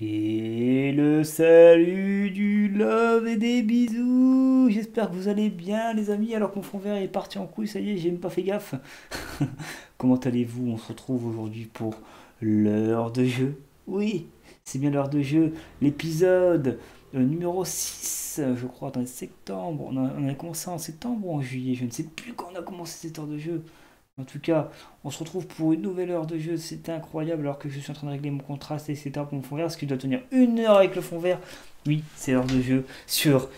Et le salut du love et des bisous. J'espère que vous allez bien les amis alors que mon fond vert est parti en couille, ça y est, j'ai même pas fait gaffe. Comment allez-vous? On se retrouve aujourd'hui pour l'heure de jeu. Oui, c'est bien l'heure de jeu. L'épisode numéro 6, je crois, dans septembre. On a commencé en septembre ou en juillet, je ne sais plus quand on a commencé cette heure de jeu. En tout cas, on se retrouve pour une nouvelle heure de jeu. C'était incroyable alors que je suis en train de régler mon contraste, etc. pour mon fond vert. Parce qu'il doit tenir une heure avec le fond vert. Oui, c'est l'heure de jeu sur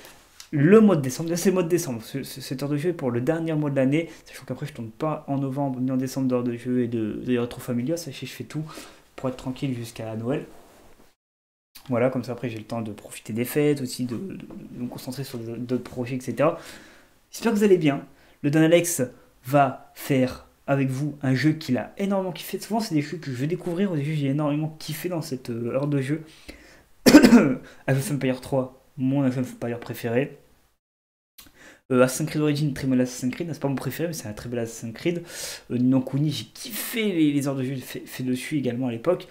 le mois de décembre. Là, c'est le mois de décembre. Cette heure de jeu est pour le dernier mois de l'année. Sachant qu'après, je ne tourne pas en novembre ni en décembre d'heure de jeu et de rétro familial. Sachez, je fais tout pour être tranquille jusqu'à Noël. Voilà, comme ça après j'ai le temps de profiter des fêtes aussi, de me concentrer sur d'autres projets, etc. J'espère que vous allez bien. Le Don Alex va faire avec vous un jeu qu'il a énormément kiffé. Souvent, c'est des jeux que je vais découvrir ou des jeux que j'ai énormément kiffé dans cette heure de jeu. Age of Empires 3, mon Age of Empires préféré. Assassin's Creed Origins, très bel Assassin's Creed. C'est pas mon préféré, mais c'est un très bel Assassin's Creed. Nino Kuni, j'ai kiffé les heures de jeu fait dessus également à l'époque.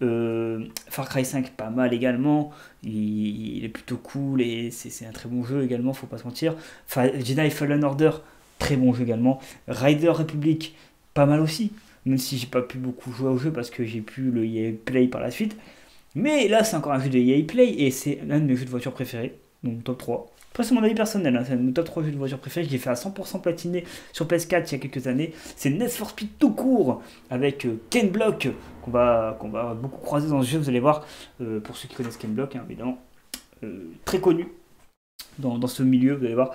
Far Cry 5, pas mal également. Il est plutôt cool et c'est un très bon jeu également, faut pas se mentir. Jedi Fallen Order, très bon jeu également. Rider Republic, pas mal aussi. Même si j'ai pas pu beaucoup jouer au jeu parce que j'ai pu le EA Play par la suite. Mais là, c'est encore un jeu de EA Play et c'est l'un de mes jeux de voiture préférés, donc top 3. Après, c'est mon avis personnel, hein, c'est mon top 3 jeux de voiture préférés. Je l'ai fait à 100% platiné sur PS4 il y a quelques années. C'est Need for Speed tout court avec Ken Block qu'on va beaucoup croiser dans ce jeu, vous allez voir. Pour ceux qui connaissent Ken Block, hein, évidemment, très connu dans ce milieu, vous allez voir.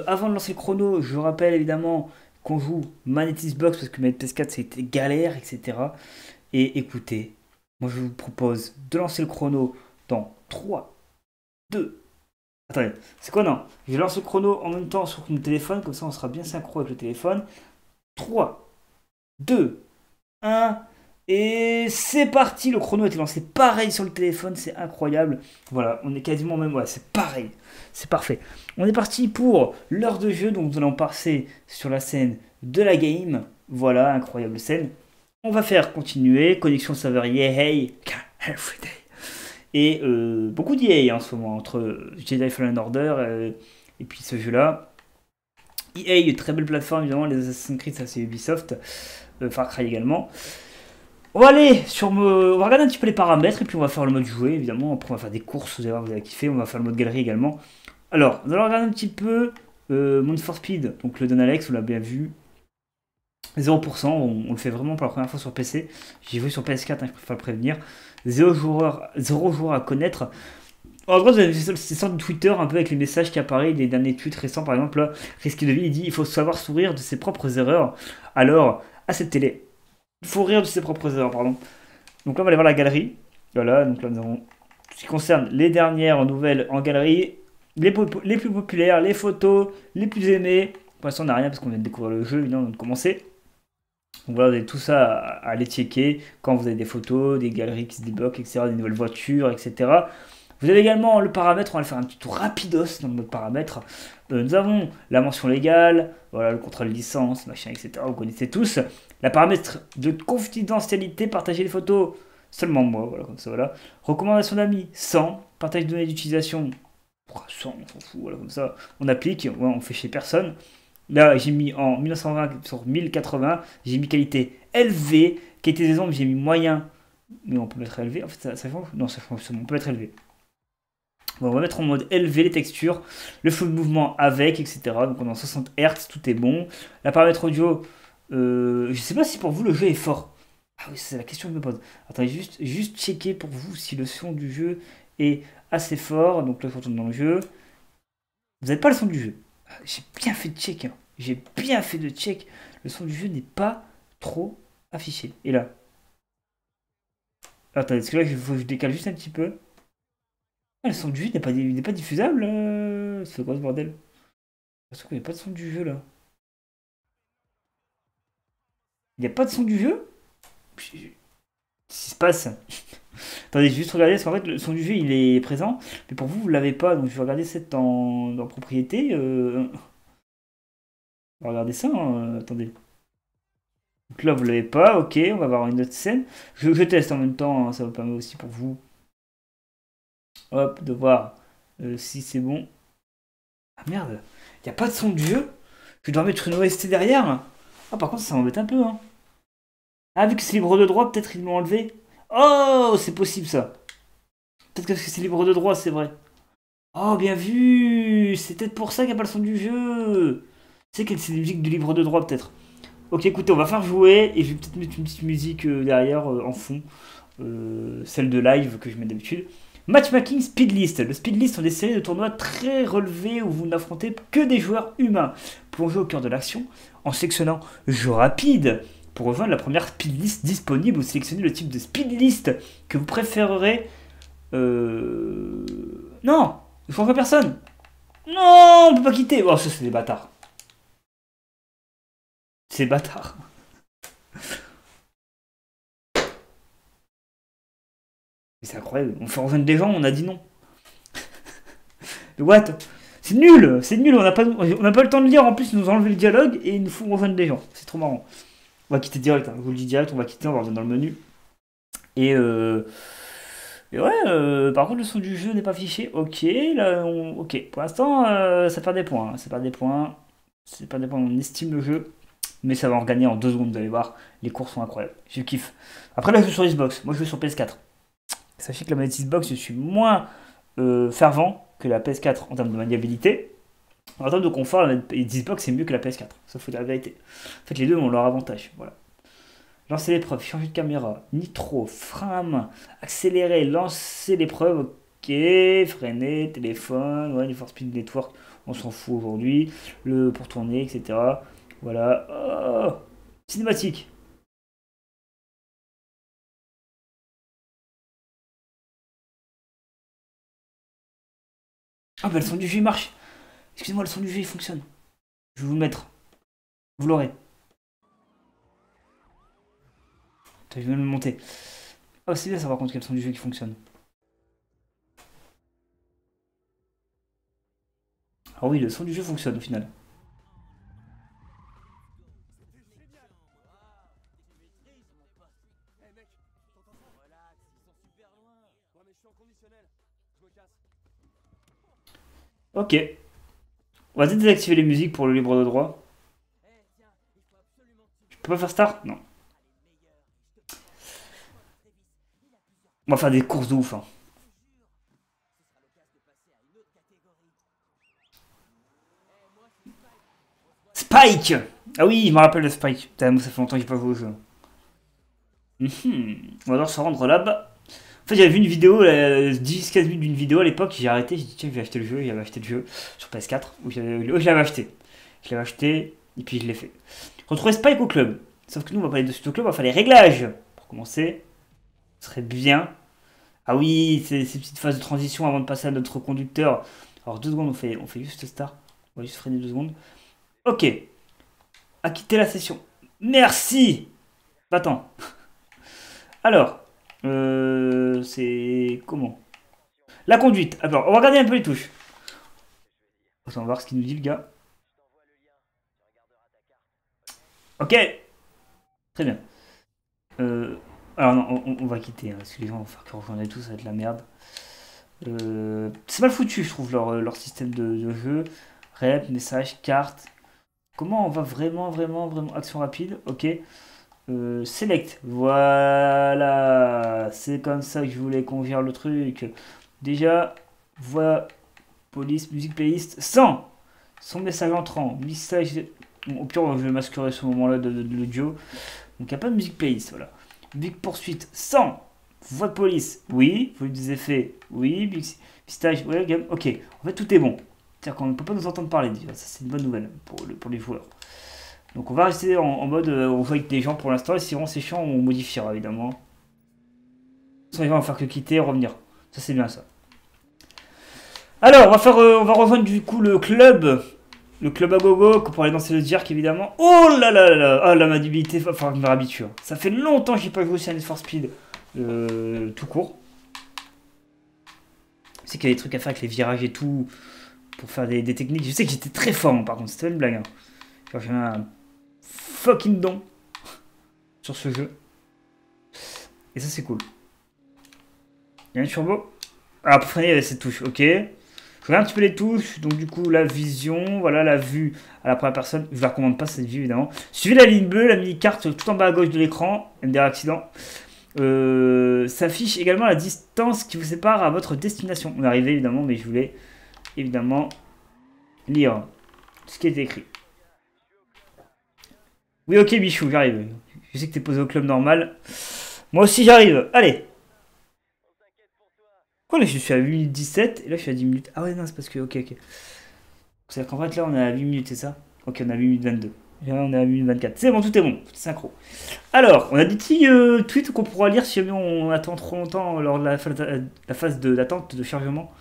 Avant de lancer le chrono, je rappelle évidemment qu'on joue Manetis Box parce que ma PS4 c'était galère, etc. Et écoutez, moi je vous propose de lancer le chrono dans 3, 2. Attendez, c'est quoi non? Je lance le chrono en même temps sur mon téléphone, comme ça on sera bien synchro avec le téléphone. 3, 2, 1. Et c'est parti, le chrono a été lancé pareil sur le téléphone, c'est incroyable. Voilà, on est quasiment même, ouais, c'est pareil, c'est parfait. On est parti pour l'heure de jeu, donc nous allons passer sur la scène de la game. Voilà, incroyable scène. On va faire continuer, connexion serveur yeah, hey, everyday. Et beaucoup d'EA en ce moment, entre Jedi Fallen Order et puis ce jeu-là. EA, une très belle plateforme, évidemment, les Assassin's Creed, ça c'est Ubisoft, Far Cry également. On va regarder un petit peu les paramètres et puis on va faire le mode jouet évidemment. Après on va faire des courses, vous allez voir, vous allez kiffer. On va faire le mode galerie également. Alors, nous allons regarder un petit peu Mode for Speed, donc le Don Alex, on l'a bien vu. 0%, on le fait vraiment pour la première fois sur PC. J'ai joué sur PS4, hein, je préfère le prévenir. 0 joueur à connaître. En gros, vous avez ces sortes de Twitter un peu avec les messages qui apparaissent, des derniers tweets récents par exemple. Là, Risky de vie, il dit il faut savoir sourire de ses propres erreurs. Alors, à cette télé, il faut rire de ses propres erreurs, pardon. Donc là, on va aller voir la galerie. Voilà, donc là, nous avons tout ce qui concerne les dernières nouvelles en galerie, les plus populaires, les photos, les plus aimées. Pour l'instant, on n'a rien parce qu'on vient de découvrir le jeu, évidemment, on vient de commencer. Donc voilà, vous avez tout ça à aller checker quand vous avez des photos, des galeries qui se débloquent, etc., des nouvelles voitures, etc. Vous avez également le paramètre, on va le faire un petit tour rapidos dans le mode paramètres. Nous avons la mention légale, voilà, le contrôle de licence, machin, etc. Vous connaissez tous. La paramètre de confidentialité, partager les photos, seulement moi, voilà, comme ça, voilà. Recommandation d'amis, 100. Partage de données d'utilisation, 100, on s'en fout, voilà, comme ça. On applique, ouais, on fait chez personne. Là, j'ai mis en 1920 sur 1080, j'ai mis qualité élevé, qualité des ombres, j'ai mis moyen, mais on peut mettre élevé. En fait, ça change. Non, ça change, on peut mettre élevé. Bon, on va mettre en mode élevé les textures, le flou de mouvement avec, etc. Donc on est en 60 Hz, tout est bon. La paramètre audio, je sais pas si pour vous le jeu est fort. Ah oui, c'est la question que je me pose. Attendez, juste checker pour vous si le son du jeu est assez fort. Donc là, je retourne dans le jeu. Vous n'avez pas le son du jeu. J'ai bien fait de check, hein. J'ai bien fait de check. Le son du jeu n'est pas trop affiché. Et là, attendez, parce que là, il faut que je décale juste un petit peu. Ah, le son du jeu n'est pas diffusable. C'est quoi ce bordel? Parce qu'il n'y a pas de son du jeu là. Il n'y a pas de son du jeu? Qu'est-ce qui se passe? Attendez, je vais juste regarder parce qu'en fait, le son du jeu il est présent. Mais pour vous, vous l'avez pas. Donc je vais regarder cette dans propriété. On va regarder ça, hein. Attendez. Donc là, vous l'avez pas. Ok, on va avoir une autre scène. Je teste en même temps, hein, ça me permet aussi pour vous. Hop, de voir si c'est bon. Ah merde, il n'y a pas de son de jeu. Je dois mettre une OST derrière. Ah, par contre, ça m'embête un peu. Hein. Ah, vu que c'est libre de droit, peut-être ils m'ont enlevé. Oh, c'est possible ça. Peut-être que c'est libre de droit, c'est vrai. Oh, bien vu. C'est peut-être pour ça qu'il n'y a pas le son du jeu. C'est que c'est des musiques de libre de droit, peut-être. Ok, écoutez, on va faire jouer et je vais peut-être mettre une petite musique derrière en fond. Celle de live que je mets d'habitude. Matchmaking Speed List. Le Speed List sont des séries de tournois très relevés où vous n'affrontez que des joueurs humains. Plongez au cœur de l'action en sélectionnant jeu rapide. Pour rejoindre la première Speed List disponible, vous sélectionnez le type de Speed List que vous préférerez. Non, je change personne. Non, on peut pas quitter. Oh, ça c'est des bâtards. C'est des bâtards. C'est incroyable. On fait rejoindre des gens, on a dit non. What? C'est nul, on n'a pas le temps de lire, en plus ils nous ont enlevé le dialogue et ils nous font rejoindre des gens. C'est trop marrant. On va quitter direct, hein. Je vous le dis direct, on va quitter, on va revenir dans le menu. Et, et ouais, par contre le son du jeu n'est pas affiché. Ok, là, ok. Pour l'instant, ça perd des points. Hein. Ça perd des points. C'est pas des points, on estime le jeu. Mais ça va en gagner en 2 secondes, vous allez voir. Les courses sont incroyables. Je kiffe. Après là, je joue sur Xbox. Moi, je joue sur PS4. Sachez que la manette Xbox, je suis moins fervent que la PS4 en termes de maniabilité. En termes de confort, la Xbox c'est mieux que la PS4. Ça faut dire la vérité. En fait, les deux ont leur avantage. Voilà. Lancer l'épreuve, changer de caméra, nitro, frein à main, accélérer, lancer l'épreuve, ok, freiner, téléphone, ouais, les Force Speed Network, on s'en fout aujourd'hui, le pour tourner, etc. Voilà. Oh, cinématique. Ah bah le son du jeu il marche. Excusez-moi, le son du jeu il fonctionne. Je vais vous le mettre. Vous l'aurez. Attends, je vais le monter. Oh, c'est bien ça par contre quel son du jeu qui fonctionne. Ah oui, le son du jeu fonctionne au final. Ok. On va peut-être désactiver les musiques pour le libre de droit. Je peux pas faire star? Non. On va faire des courses de ouf. Hein. Spike! Ah oui, je me rappelle de Spike. Putain, moi, ça fait longtemps que j'ai pas joué au jeu. On va devoir se rendre là-bas. En fait, j'avais vu une vidéo, 10-15 minutes d'une vidéo à l'époque, j'ai arrêté, j'ai dit tiens, je vais acheter le jeu, j'avais acheté le jeu sur PS4, où je l'avais acheté. Je l'avais acheté, et puis je l'ai fait. Retrouver Spike au club. Sauf que nous, on va pas aller de suite au club, on va faire les réglages. Pour commencer, ce serait bien. Ah oui, ces petites phases de transition avant de passer à notre conducteur. Alors 2 secondes, on fait juste start. On va juste freiner 2 secondes. Ok, à quitter la session. Merci. Attends. Alors, c'est comment? La conduite. Alors, on va regarder un peu les touches. On va voir ce qu'il nous dit le gars. Ok, très bien. Alors non, on va quitter, hein, parce que les gens vont faire que rejoindre et tout, ça va être la merde. C'est mal foutu, je trouve, leur système de jeu. Rep, message, carte. Comment on va vraiment, vraiment, vraiment... Action rapide, ok. Select, voilà. C'est comme ça que je voulais qu'on gère le truc. Déjà, voix, police, musique playlist, 100. Son message entrant, message... Bon, au pire, je vais masquer ce moment-là de l'audio. Donc, il n'y a pas de musique playlist, voilà. Big poursuite, 100. Voix de police, oui. Volume des effets, oui. Big stage, ouais, game, ok. En fait, tout est bon. C'est-à-dire qu'on ne peut pas nous entendre parler. Ça, c'est une bonne nouvelle pour les joueurs. Donc, on va rester en mode on joue avec des gens pour l'instant. Et si vraiment c'est chiant, on modifiera évidemment. Sans les gens, on va faire que quitter et revenir. Ça, c'est bien ça. Alors, on va rejoindre du coup le club. Le club à gogo pour aller danser le jerk évidemment. Oh là là là là. Ah, la maniabilité, il va falloir que je me réhabitue. Hein. Ça fait longtemps que j'ai pas joué sur Need for Speed tout court. Je sais qu'il y a des trucs à faire avec les virages et tout. Pour faire des techniques. Je sais que j'étais très fort, par contre. C'était pas une blague. Hein. Genre, j'avais un fucking don. sur ce jeu. Et ça, c'est cool. Il y a un turbo. Alors, pour freiner, il y avait cette touche. Ok. Je regarde un petit peu les touches. Donc, du coup, la vision. Voilà, la vue à la première personne. Je ne la recommande pas, cette vue, évidemment. Suivez la ligne bleue, la mini-carte tout en bas à gauche de l'écran. MDR accident. S'affiche également la distance qui vous sépare à votre destination. On est arrivé, évidemment, mais je voulais, évidemment, lire ce qui est écrit. Oui, ok, Bichou, j'arrive. Je sais que t'es posé au club normal. Moi aussi, j'arrive. Allez. Quoi, là, je suis à 8 minutes 17 et là, je suis à 10 minutes. Ah ouais, non, c'est parce que... Ok, ok. C'est-à-dire qu'en fait, là, on est à 8 minutes, c'est ça? Ok, on est à 8 minutes 22. Et là, on est à 8 minutes 24. C'est bon, tout est bon. Tout est synchro. Alors, on a des petits tweets qu'on pourra lire si jamais on attend trop longtemps lors de la phase d'attente de chargement.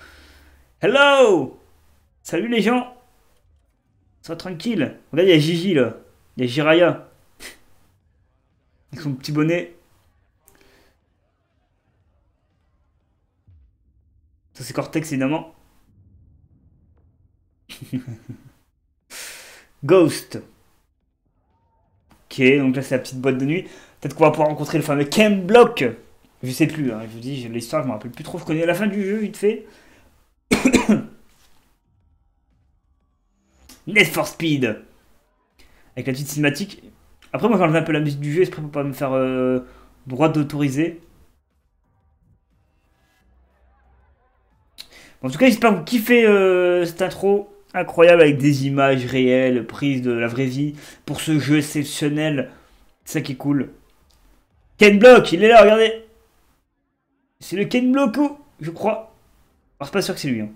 Hello! Salut les gens! Sois tranquille. Regarde, il y a Gigi, là. Il y a Jiraya. Avec son petit bonnet. Ça, c'est Cortex, évidemment. Ghost. Ok, donc là, c'est la petite boîte de nuit. Peut-être qu'on va pouvoir rencontrer le fameux Ken Block. Je sais plus, hein, je vous dis, l'histoire, je me rappelle plus trop. Je connais la fin du jeu, vite fait. Need for Speed. Avec la petite cinématique. Après, moi, j'enlève un peu la musique du jeu, exprès pour pas me faire droit d'autoriser. En tout cas, j'espère que vous kiffez cette intro incroyable avec des images réelles, prises de la vraie vie, pour ce jeu exceptionnel. C'est ça qui est cool. Ken Block, il est là, regardez. C'est le Ken Block, je crois. Alors, c'est pas sûr que c'est lui. Hein.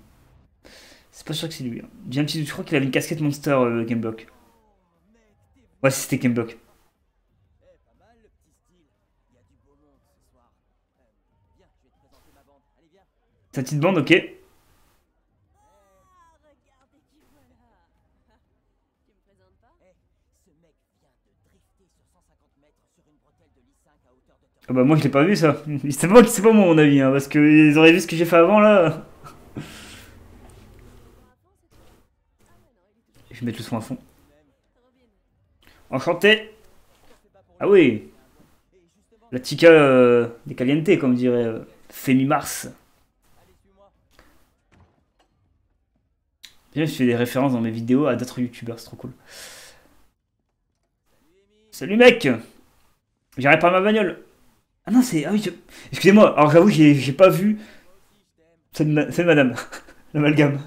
C'est pas sûr que c'est lui. Hein. J'ai un petit doute, je crois qu'il avait une casquette Monster, Ken Block. Ouais, c'était Ken Block. Sa petite bande, ok. Ah bah moi je l'ai pas vu ça. C'est pas moi mon avis, hein, parce qu'ils auraient vu ce que j'ai fait avant là. Je vais mettre le son à fond. Enchanté. Ah oui. La tika des caliente comme dirait Femi Mars. Déjà je fais des références dans mes vidéos à d'autres youtubeurs, c'est trop cool. Salut mec. J'ai réparé ma bagnole. Ah non c'est... Ah oui, excusez-moi, alors j'avoue j'ai pas vu... C'est madame. L'amalgame.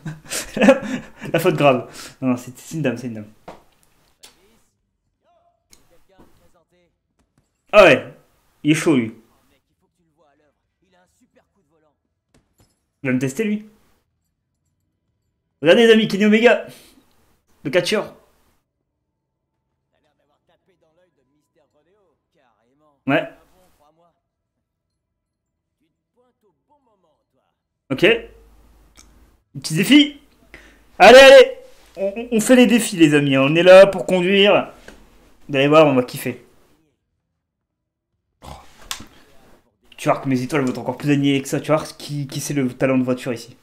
La faute grave. Non, non, c'est une dame, c'est une dame. Ah ouais, il est chaud lui. Il va me tester lui. Regardez les amis, Kenny Omega. Le catcheur. Ouais. Ok. Petit défi. Allez, allez. On fait les défis les amis. On est là pour conduire. Vous allez voir, on va kiffer. Tu vois que mes étoiles vont être encore plus alignées que ça. Tu vois qui c'est le talent de voiture ici.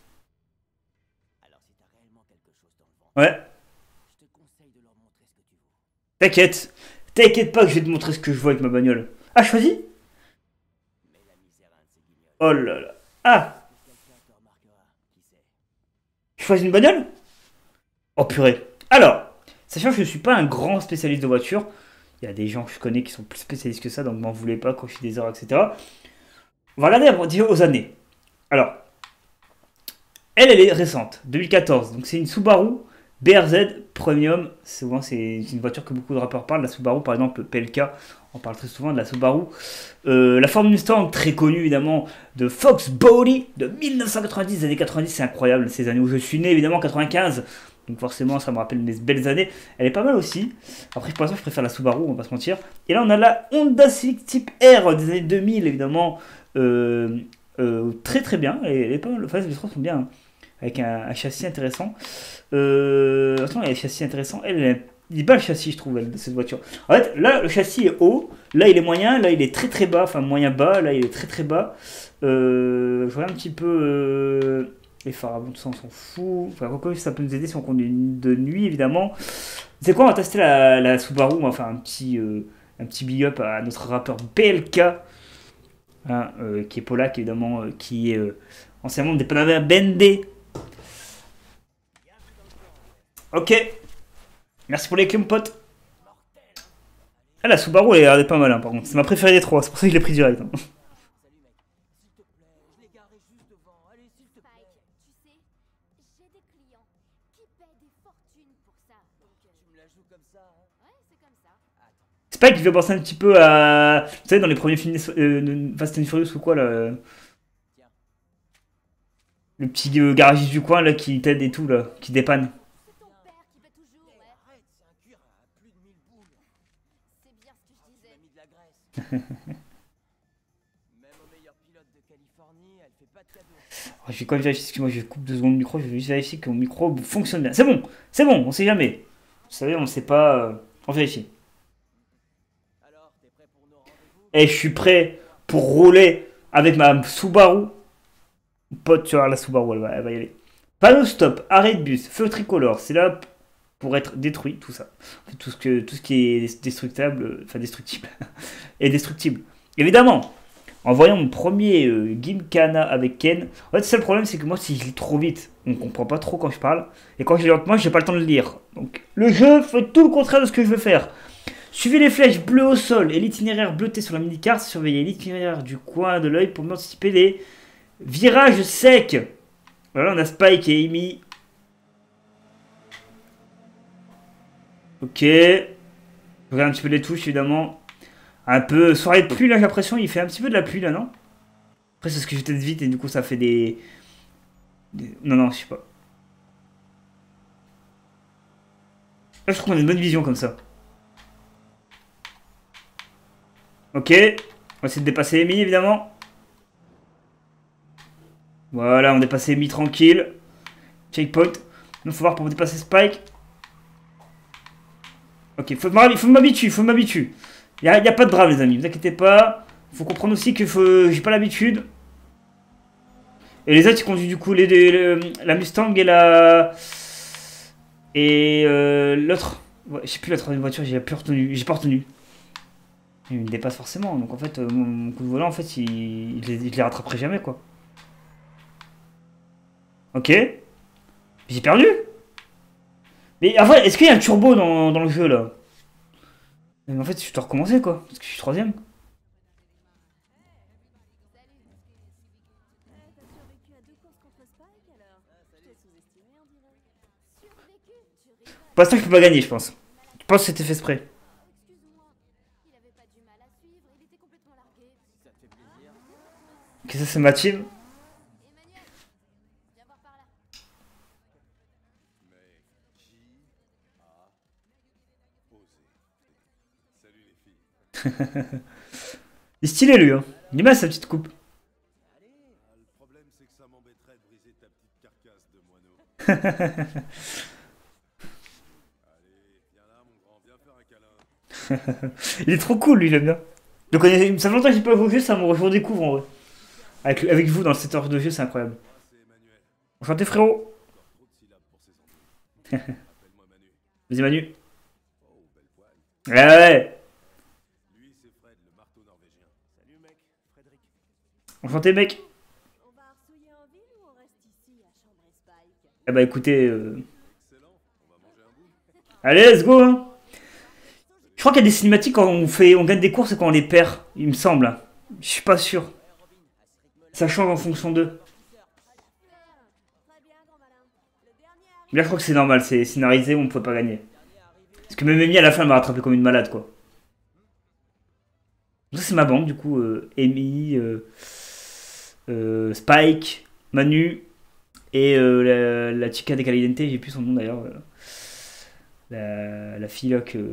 Ouais. T'inquiète. T'inquiète pas que je vais te montrer ce que je vois avec ma bagnole. Ah, choisis. Oh là là. Ah. Je choisis une bagnole. Oh purée. Alors, sachant que je ne suis pas un grand spécialiste de voiture, il y a des gens que je connais qui sont plus spécialistes que ça, donc m'en voulez pas quand je fais des erreurs, etc. On va regarder aux années. Alors, elle est récente, 2014. Donc c'est une Subaru BRZ Premium. Souvent, c'est une voiture que beaucoup de rappeurs parlent. La Subaru, par exemple, PLK, on parle très souvent de la Subaru. La Ford Mustang, très connue évidemment, de Fox Body de 1990, des années 90, c'est incroyable. Ces années où je suis né, évidemment, 95. Donc forcément, ça me rappelle mes belles années. Elle est pas mal aussi. Après, pour l'instant, je préfère la Subaru, on va pas se mentir. Et là, on a la Honda Civic Type R des années 2000, évidemment. Très très bien. Elle est pas mal. Enfin, les trois sont bien. Hein. Avec un châssis intéressant. Attends, il y a un châssis intéressant. Il est bas le châssis, je trouve, de cette voiture. En fait, là, le châssis est haut. Là, il est moyen. Là, il est très très bas. Enfin, moyen bas. Là, il est très très bas. Je regarde un petit peu... les phares avant, tout ça, on s'en fout. Enfin, quoi, ça peut nous aider si on conduit de nuit, évidemment. C'est quoi, on va tester la Subaru. On va faire un petit Un petit big up à notre rappeur PLK, hein, qui est polac évidemment, qui est anciennement des Panama Bendé. Ok, merci pour les clés mon pote. Ah la Subaru elle est pas mal hein, par contre, c'est ma préférée des trois, c'est pour ça que je l'ai pris direct. Hein. Spike, il fait penser un petit peu à. Vous savez, dans les premiers films Fast and Furious ou quoi, là. Le petit garagiste du coin, là, qui t'aide et tout, là, qui dépanne. Oh, je vais quand même vérifier, excuse-moi, je coupe 2 secondes le micro, je vais juste vérifier que mon micro fonctionne bien. C'est bon, on sait jamais. Vous savez, on sait pas. On vérifie. Et je suis prêt pour rouler avec ma Subaru. Pote, tu vois, la Subaru, elle va y aller. Panneau stop, arrêt de bus, feu tricolore, c'est là pour être détruit, tout ça. Tout ce qui est destructible, enfin destructible, est destructible. Évidemment, en voyant mon premier Gymkhana avec Ken, en fait, c'est le problème, c'est que moi, si je lis trop vite, on comprend pas trop quand je parle, et quand je lis lentement, j'ai pas le temps de le lire. Donc, le jeu fait tout le contraire de ce que je veux faire. Suivez les flèches bleues au sol et l'itinéraire bleuté sur la mini-carte. Surveillez l'itinéraire du coin de l'œil pour mieux anticiper les virages secs. Voilà, on a Spike et Amy. Ok. Je regarde un petit peu les touches, évidemment. Un peu soirée de pluie, là, j'ai l'impression. Il fait un petit peu de la pluie, là, non? Après, c'est ce que j'étais vite et du coup, ça fait Non, je sais pas. Là, je trouve qu'on a une bonne vision comme ça. Ok. On va essayer de dépasser Amy, évidemment. Voilà, on dépasse Amy tranquille. Checkpoint. Il faut voir pour dépasser Spike. Ok, faut m'habituer. Il n'y a pas de drame, les amis, vous inquiétez pas. Faut comprendre aussi que j'ai pas l'habitude. Et les autres, ils conduisent du coup la Mustang et la. Et l'autre. Ouais, je sais plus l'autre voiture, j'ai pas retenu. Il me dépasse forcément, donc en fait, mon coup de volant, en fait, je les rattraperai jamais, quoi. Ok. J'ai perdu. Mais en fait, est-ce qu'il y a un turbo dans le jeu, là? Mais en fait, je dois recommencer, quoi. Parce que je suis troisième. Pour l'instant, je peux pas gagner, je pense. Je pense que c'était fait exprès. Ok, ça, c'est ma team. Il est stylé, lui, hein. Il est mal, sa petite coupe. Il est trop cool, lui, j'aime bien. Donc, ça fait longtemps que j'ai pas joué au jeu, ça me redécouvre en vrai. Avec vous dans le 7 heures de jeu, c'est incroyable. Enchanté, frérot. Vas-y, Manu. Ouais, ouais. Enchanté, mec. Eh bah, écoutez. Allez, let's go, hein. Je crois qu'il y a des cinématiques quand on gagne des courses et quand on les perd, il me semble. Hein. Je suis pas sûr. Ça change en fonction d'eux. Là, je crois que c'est normal, c'est scénarisé, on ne peut pas gagner. Parce que même Amy, à la fin, elle m'a rattrapé comme une malade, quoi. Ça, c'est ma bande, du coup. Amy, Spike, Manu et la chica de Calidente, j'ai plus son nom d'ailleurs. La fille là qu'on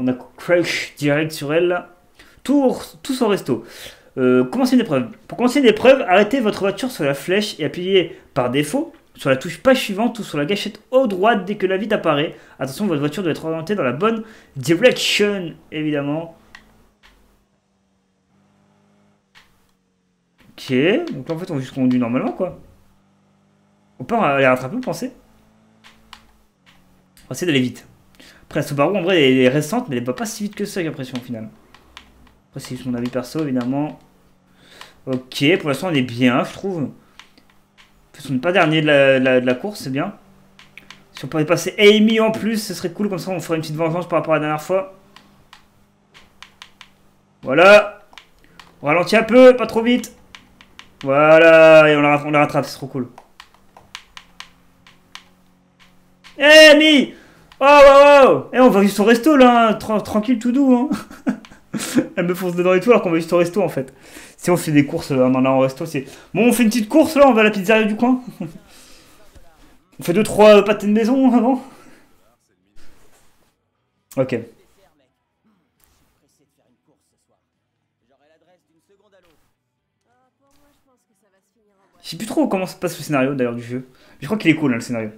a crush direct sur elle. Là. Tout au resto. Commencez une épreuve. Pour commencer une épreuve, arrêtez votre voiture sur la flèche et appuyez par défaut sur la touche page suivante ou sur la gâchette haut droite dès que la vide apparaît. Attention, votre voiture doit être orientée dans la bonne direction, évidemment. Ok, donc là en fait on juste conduit normalement quoi. On peut aller rattraper, vous pensez? On va essayer d'aller vite. Après, la Subaru, en vrai, elle est récente, mais elle va pas si vite que ça, j'ai l'impression, au final. Après, c'est juste mon avis perso, évidemment. Ok, pour l'instant, on est bien, je trouve. On n'est pas dernier de la course, c'est bien. Si on pouvait passer Amy en plus, ce serait cool, comme ça, on ferait une petite vengeance par rapport à la dernière fois. Voilà. On ralentit un peu, pas trop vite. Voilà, et on la rattrape, c'est trop cool. Eh, Amy! Oh, wow, wow! Eh, on va juste au resto, là, hein. Tranquille, tout doux, hein. Elle me fonce dedans et tout, alors qu'on va juste au resto, en fait. Si on fait des courses en allant au resto, c'est... Bon, on fait une petite course, là, on va à la pizzeria du coin. On fait 2-3 pâtés de maison, avant. Ok. Je sais plus trop comment se passe le scénario, d'ailleurs, du jeu. Je crois qu'il est cool, hein, le scénario.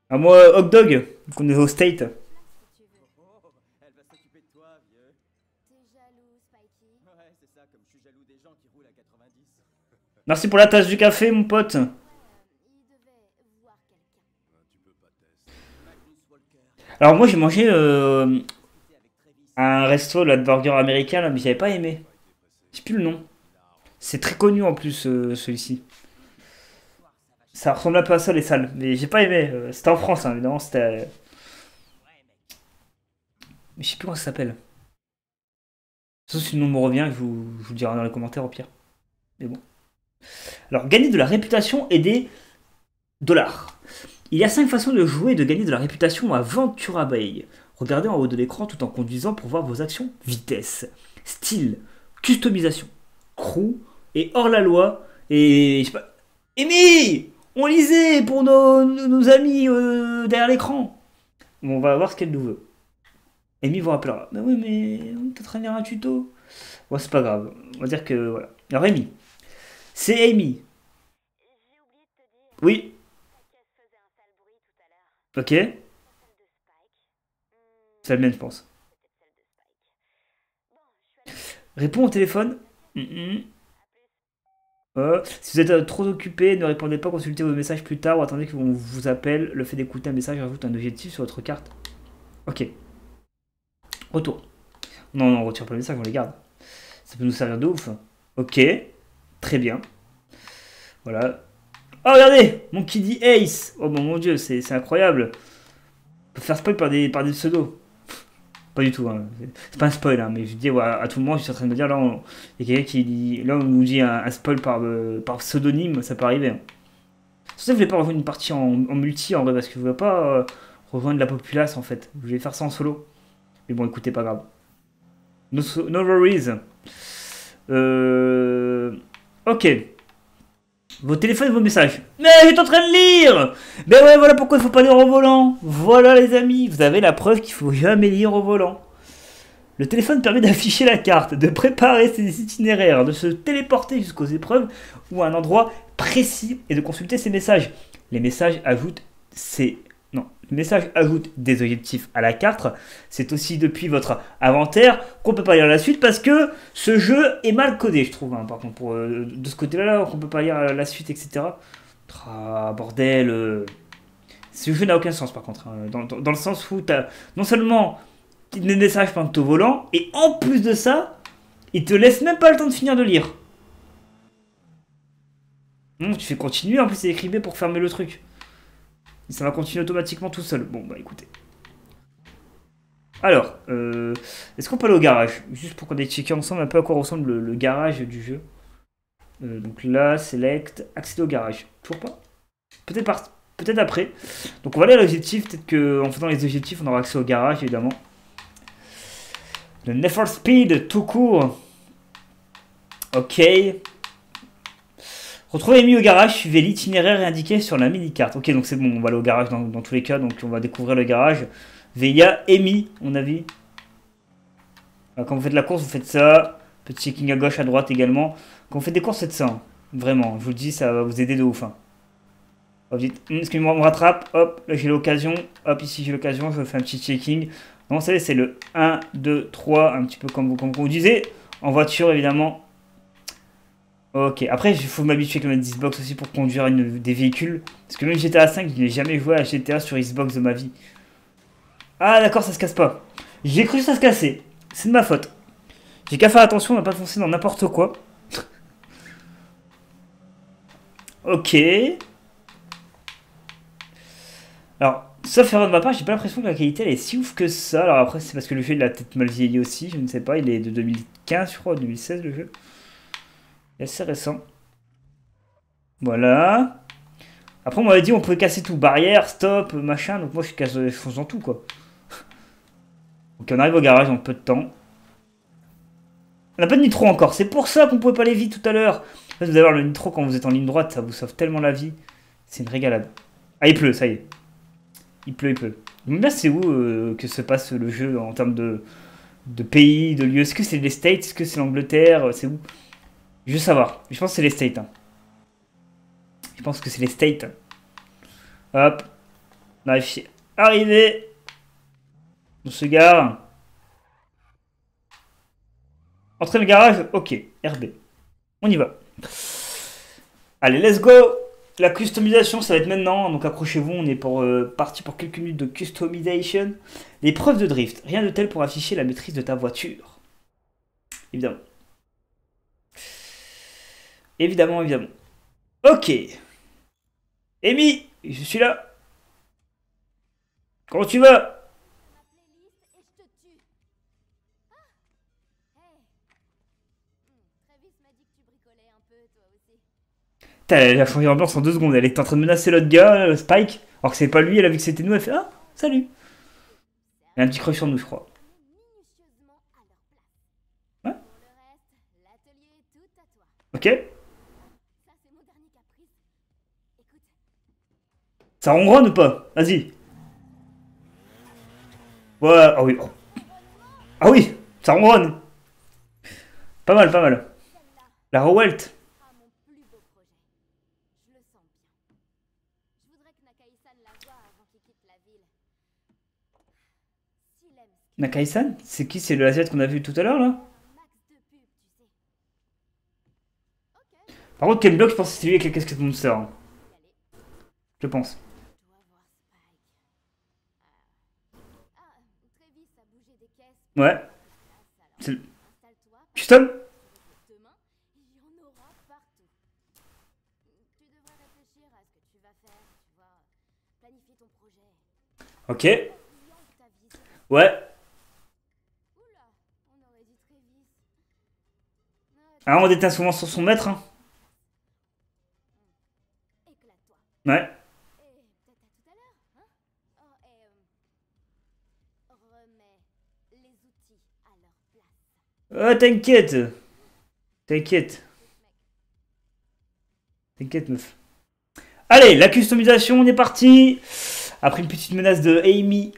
Ah, moi, Hot Dog, qu'on est au State. Merci pour la tasse du café, mon pote. Alors, moi, j'ai mangé un resto là, de burger américain, là, mais j'avais pas aimé. Je sais plus le nom. C'est très connu en plus, celui-ci. Ça ressemble un peu à ça, les salles. Mais j'ai pas aimé. C'était en France, hein, évidemment. C'était. Mais je sais plus comment ça s'appelle. Sauf si le nom me revient, je vous le dirai dans les commentaires au pire. Mais bon. Alors, gagner de la réputation et des dollars. Il y a 5 façons de jouer et de gagner de la réputation à Ventura Bay. Regardez en haut de l'écran tout en conduisant pour voir vos actions. Vitesse, style, customisation, crew et hors la loi. Et je sais pas. Amy, on lisait pour nos amis derrière l'écran. Bon, on va voir ce qu'elle nous veut. Amy vous rappellera. Mais oui, mais on est en train de lire un tuto. Bon, c'est pas grave. On va dire que voilà. Alors, Amy. C'est Amy. Oui. Ok. C'est la mienne, je pense. Réponds au téléphone. Si vous êtes trop occupé, ne répondez pas, consultez vos messages plus tard ou attendez qu'on vous appelle. Le fait d'écouter un message rajoute un objectif sur votre carte. Ok. Retour. Non, non, on retire pas le message, on les garde. Ça peut nous servir de ouf. Ok. Très bien. Voilà. Oh, regardez! Mon qui dit Ace! Oh mon dieu, c'est incroyable. On peut faire spoil par des pseudos. Pas du tout, hein. C'est pas un spoil, hein, mais je dis ouais, à tout le monde, je suis en train de me dire, là, il y a quelqu'un qui dit, là, on nous dit un spoil par pseudonyme, ça peut arriver. Hein. C'est pour ça que je voulais pas rejoindre une partie en multi, en vrai, parce que je voulais pas rejoindre la populace, en fait. Je voulais faire ça en solo. Mais bon, écoutez, pas grave. No worries. Ok. Vos téléphones et vos messages. Mais j'étais en train de lire. Ben ouais, voilà pourquoi il faut pas lire au volant. Voilà les amis, vous avez la preuve qu'il faut jamais lire au volant. Le téléphone permet d'afficher la carte, de préparer ses itinéraires, de se téléporter jusqu'aux épreuves ou à un endroit précis et de consulter ses messages. Les messages ajoutent le message ajoute des objectifs à la carte. C'est aussi depuis votre inventaire qu'on peut pas lire la suite parce que ce jeu est mal codé, je trouve. Hein, par contre, de ce côté-là, qu'on peut pas lire la suite, etc. Ah, bordel. Ce jeu n'a aucun sens, par contre. Hein, dans le sens où t'as non seulement des messages pendant au volant, et en plus de ça, il te laisse même pas le temps de finir de lire. Tu fais continuer, en plus c'est écrit B pour fermer le truc. Ça va continuer automatiquement tout seul. Bon, bah écoutez. Alors, est-ce qu'on peut aller au garage? Juste pour qu'on ait checké ensemble un peu à quoi ressemble le garage du jeu. Donc là, select, accéder au garage. Toujours pas? Peut-être après. Donc on va aller à l'objectif. Peut-être qu'en faisant les objectifs, on aura accès au garage, évidemment. Le Need for Speed, tout court. Ok. Retrouvez Amy au garage, suivez l'itinéraire indiqué sur la mini-carte. Ok, donc c'est bon, on va aller au garage dans tous les cas, donc on va découvrir le garage. Veilla, Amy, on a vu. Alors, quand vous faites la course, vous faites ça. Petit checking à gauche, à droite également. Quand vous faites des courses, faites ça. Hein. Vraiment, je vous le dis, ça va vous aider de ouf. Hein. Hop, dites, est-ce que moi on me rattrape? Hop, là j'ai l'occasion. Hop, ici j'ai l'occasion, je fais un petit checking. Non, vous savez, c'est le 1, 2, 3, un petit peu comme vous disiez. En voiture, évidemment. Ok, après il faut m'habituer avec la Xbox aussi pour conduire des véhicules. Parce que même GTA 5, je n'ai jamais joué à GTA sur Xbox de ma vie. Ah d'accord, ça se casse pas. J'ai cru que ça se cassait. C'est de ma faute. J'ai qu'à faire attention, on va pas foncer dans n'importe quoi. Ok. Alors, sauf erreur de ma part, j'ai pas l'impression que la qualité elle est si ouf que ça. Alors après, c'est parce que le jeu il a peut-être mal vieilli aussi, je ne sais pas. Il est de 2015, je crois, 2016 le jeu. Il est assez récent. Voilà. Après, on m'avait dit on pouvait casser tout. Barrière, stop, machin. Donc moi, je fonce dans tout, quoi. Donc on arrive au garage en peu de temps. On n'a pas de nitro encore. C'est pour ça qu'on pouvait pas aller vite tout à l'heure. Vous allez voir, le nitro, quand vous êtes en ligne droite, ça vous sauve tellement la vie. C'est une régalade. Ah, il pleut, ça y est. Il pleut, il pleut. Je me demande bien c'est où que se passe le jeu en termes de pays, de lieux. Est-ce que c'est les States? Est-ce que c'est l'Angleterre? C'est où? Je veux savoir. Je pense que c'est les States. Hein. Je pense que c'est les States. Hop. On arrive. Arrivé. On se gare. Entrer le garage. Ok. RB. On y va. Allez, let's go. La customisation, ça va être maintenant. Donc accrochez-vous. On est parti pour quelques minutes de customization. L'épreuve de drift. Rien de tel pour afficher la maîtrise de ta voiture. Évidemment. Évidemment, évidemment. Ok. Amy, je suis là. Comment tu vas? Putain, elle a changé d'ambiance en 2 secondes. Elle est en train de menacer l'autre gars, Spike. Alors que c'est pas lui, elle a vu que c'était nous. Elle fait ah, salut. Elle a un petit crush sur nous, je crois. Ouais. Ok. Ça ronronne ou pas? Vas-y. Ouais, ah oui. Oh. Ah oui, ça ronronne. Pas mal, pas mal. La Rowelt. Nakai-san? C'est qui? C'est le Asiate qu'on a vu tout à l'heure, là? Par contre, Ken Block, je pense que c'est lui avec la casquette Monster. Hein. Je pense. Ouais. C'est- Custom? Ok. Ouais. Ah, on déteint souvent sur son maître. Hein. Ouais. T'inquiète. T'inquiète. T'inquiète, meuf. Allez, la customisation, on est parti. Après une petite menace de Amy,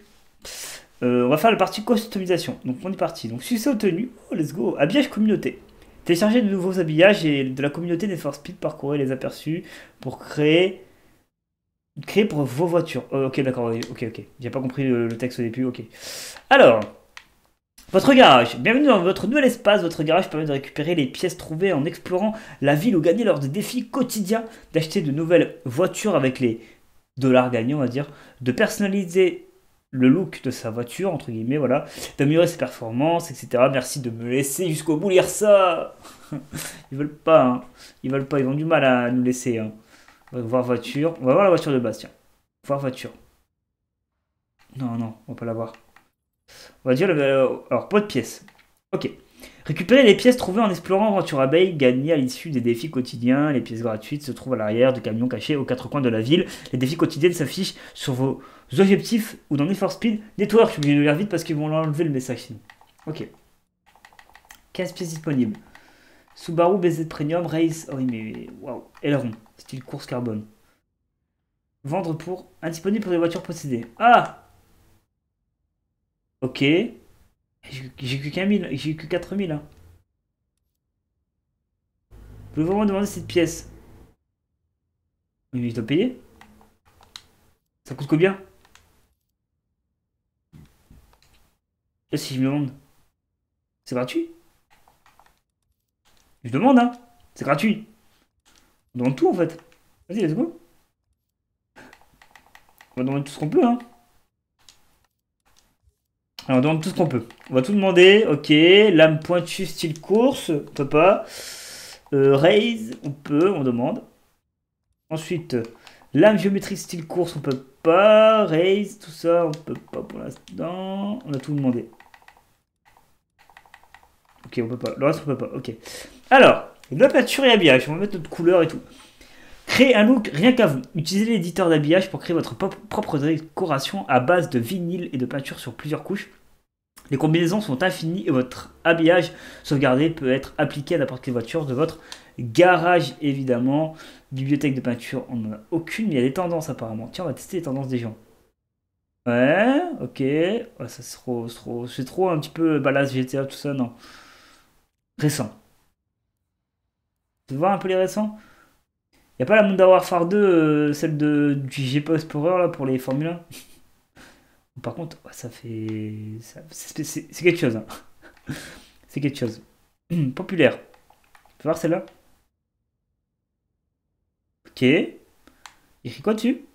on va faire la partie customisation. Donc on est parti. Donc succès obtenu. Oh, let's go. Habillage communauté. Télécharger de nouveaux habillages et de la communauté Need for Speed, parcourir les aperçus pour créer pour vos voitures. Oh, ok, d'accord. Ok, ok. J'ai pas compris le texte au début. Ok. Alors, votre garage. Bienvenue dans votre nouvel espace. Votre garage permet de récupérer les pièces trouvées en explorant la ville ou gagner lors des défis quotidiens, d'acheter de nouvelles voitures avec les dollars gagnés, on va dire, de personnaliser le look de sa voiture, entre guillemets, voilà, d'améliorer ses performances, etc. Merci de me laisser jusqu'au bout lire ça. Ils veulent pas, hein. Ils veulent pas, ils ont du mal à nous laisser. Hein. On va voir voiture. On va voir la voiture de base, tiens. Voir voiture. Non, non, on va pas la voir. On va dire, alors, pas de pièces. Ok. Récupérer les pièces trouvées en explorant Aventura Bay, gagner à l'issue des défis quotidiens. Les pièces gratuites se trouvent à l'arrière de camions cachés aux quatre coins de la ville. Les défis quotidiens s'affichent sur vos objectifs ou dans Need for Speed Network. Je suis obligé de le lire vite parce qu'ils vont enlever le message sinon. Ok. 15 pièces disponibles. Subaru BZ Premium Race. Oh oui, mais waouh. Aileron. Style course carbone. Vendre pour. Indisponible pour les voitures possédées. Ah! Ok. J'ai que 15 000, j'ai que 4000. Hein. Vous pouvez vraiment demander cette pièce. Oui, mais je dois payer. Ça coûte combien? Là, si je me demande. C'est gratuit? Je demande, hein. C'est gratuit. On demande tout en fait. Vas-y, let's go. On va demander tout ce qu'on peut, hein. Alors, on demande tout ce qu'on peut. On va tout demander. Ok. Lame pointue style course. On peut pas. Raise. On peut. On demande. Ensuite, lame géométrique style course. On peut pas. Raise. Tout ça. On peut pas pour l'instant. On a tout demandé. Ok, on peut pas. Le reste, on peut pas. Ok. Alors, la peinture et habillage. On va mettre notre couleur et tout. Créez un look rien qu'à vous. Utilisez l'éditeur d'habillage pour créer votre propre décoration à base de vinyle et de peinture sur plusieurs couches. Les combinaisons sont infinies et votre habillage sauvegardé peut être appliqué à n'importe quelle voiture de votre garage, évidemment. Bibliothèque de peinture, on n'en a aucune, mais il y a des tendances apparemment. Tiens, on va tester les tendances des gens. Ouais, ok. Ouais, ça c'est trop un petit peu balasse GTA, tout ça, non. Récent. Tu veux voir un peu les récents? Y a pas la Modern Warfare 2, celle du GP Explorer là pour les Formule 1? Par contre, ouais, ça fait. C'est quelque chose, hein. C'est quelque chose. Populaire. Tu vas voir celle-là? Ok. Écrit quoi dessus?